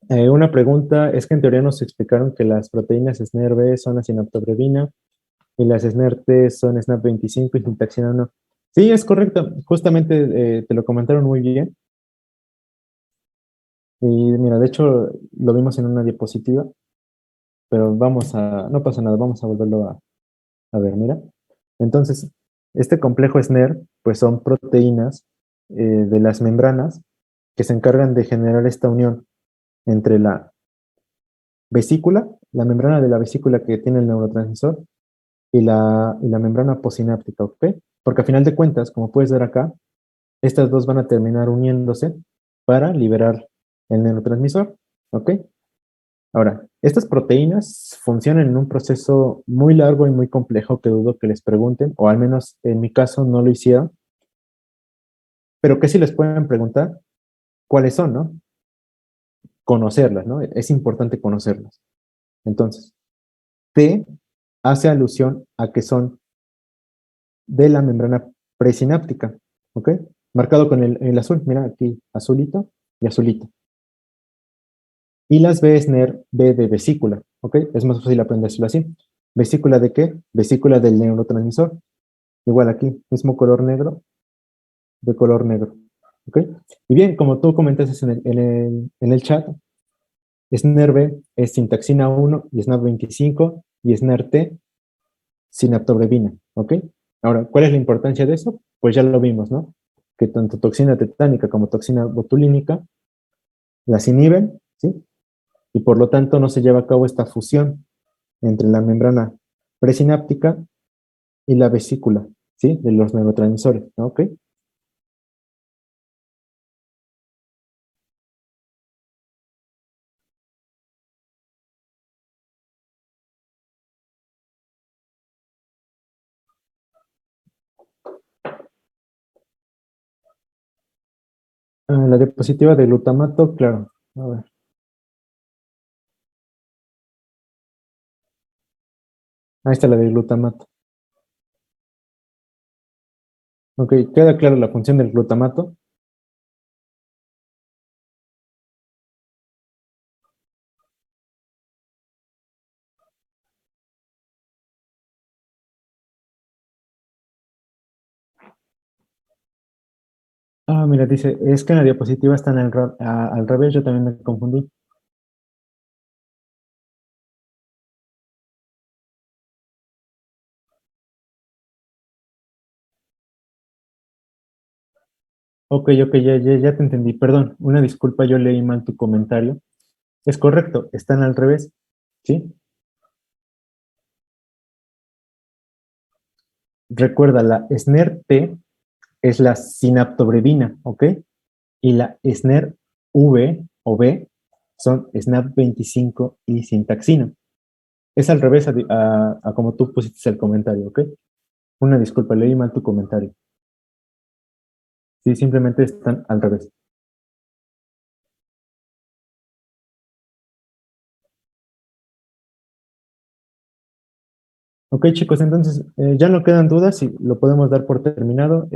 Una pregunta es que en teoría nos explicaron que las proteínas SNERV son la sinaptobrebina y las SNERT son SNAP25 y sintaxina 1. Sí, es correcto. Justamente te lo comentaron muy bien. Y mira, de hecho lo vimos en una diapositiva, pero no pasa nada, vamos a volverlo a ver, mira. Entonces, este complejo SNER, pues son proteínas de las membranas que se encargan de generar esta unión entre la vesícula, la membrana de la vesícula que tiene el neurotransmisor y la membrana posináptica, ¿ok? Porque a final de cuentas, como puedes ver acá, estas dos van a terminar uniéndose para liberar el neurotransmisor, ¿ok? Ahora, estas proteínas funcionan en un proceso muy largo y muy complejo que dudo que les pregunten, o al menos en mi caso no lo hicieron, pero que sí les pueden preguntar cuáles son, ¿no? Conocerlas, ¿no? Es importante conocerlas. Entonces, T hace alusión a que son de la membrana presináptica, ¿ok? Marcado con el azul, mira aquí, azulito y azulito. Y las B es NER, B de vesícula, ¿ok? Es más fácil aprenderlo así. ¿Vesícula de qué? Vesícula del neurotransmisor. Igual aquí, mismo color negro, de color negro, ¿ok? Y bien, como tú comentaste en el chat, SNER-B es sintaxina 1 y SNAP25 y SNER-T, sinaptobrebina, ¿ok? Ahora, ¿cuál es la importancia de eso? Pues ya lo vimos, ¿no? Que tanto toxina tetánica como toxina botulínica las inhiben, ¿sí? Y por lo tanto no se lleva a cabo esta fusión entre la membrana presináptica y la vesícula, ¿sí? De los neurotransmisores, ¿no? ¿Ok? La diapositiva de glutamato, claro. A ver, ahí está la de glutamato. Ok, queda clara la función del glutamato. Ah, mira, dice, es que en la diapositiva están al revés, yo también me confundí. Ok, ok, ya te entendí. Perdón, una disculpa, yo leí mal tu comentario. Es correcto, están al revés, ¿sí? Recuerda, la SNER-T es la sinaptobrebina, ¿ok? Y la SNER-V o B son SNAP25 y sintaxina. Es al revés a como tú pusiste el comentario, ¿ok? Una disculpa, leí mal tu comentario. Sí, simplemente están al revés. Ok, chicos, entonces ya no quedan dudas si lo podemos dar por terminado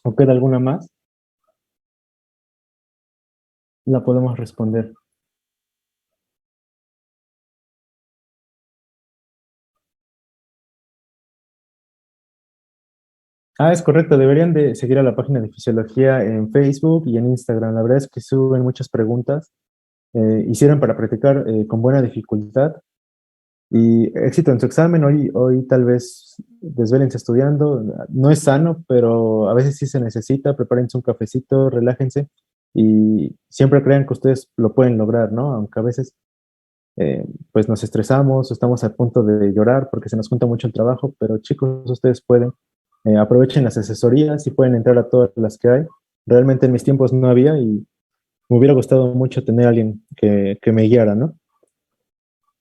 o queda alguna más, la podemos responder. Ah, es correcto, deberían de seguir a la página de fisiología en Facebook y en Instagram. La verdad es que suben muchas preguntas y sirven para practicar con buena dificultad. Y éxito en su examen, hoy tal vez desvélense estudiando, no es sano, pero a veces sí se necesita, prepárense un cafecito, relájense y siempre crean que ustedes lo pueden lograr, ¿no? Aunque a veces pues nos estresamos, estamos a punto de llorar porque se nos junta mucho el trabajo, pero chicos, ustedes pueden, aprovechen las asesorías y pueden entrar a todas las que hay. Realmente en mis tiempos no había y me hubiera gustado mucho tener a alguien que me guiara, ¿no?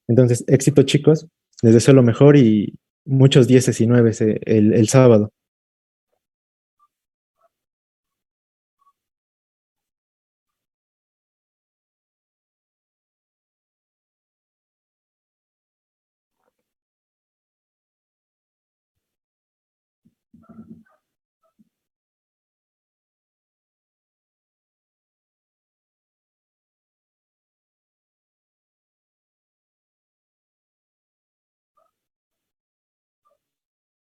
Entonces, éxito chicos, les deseo lo mejor y muchos dieces y nueves el sábado.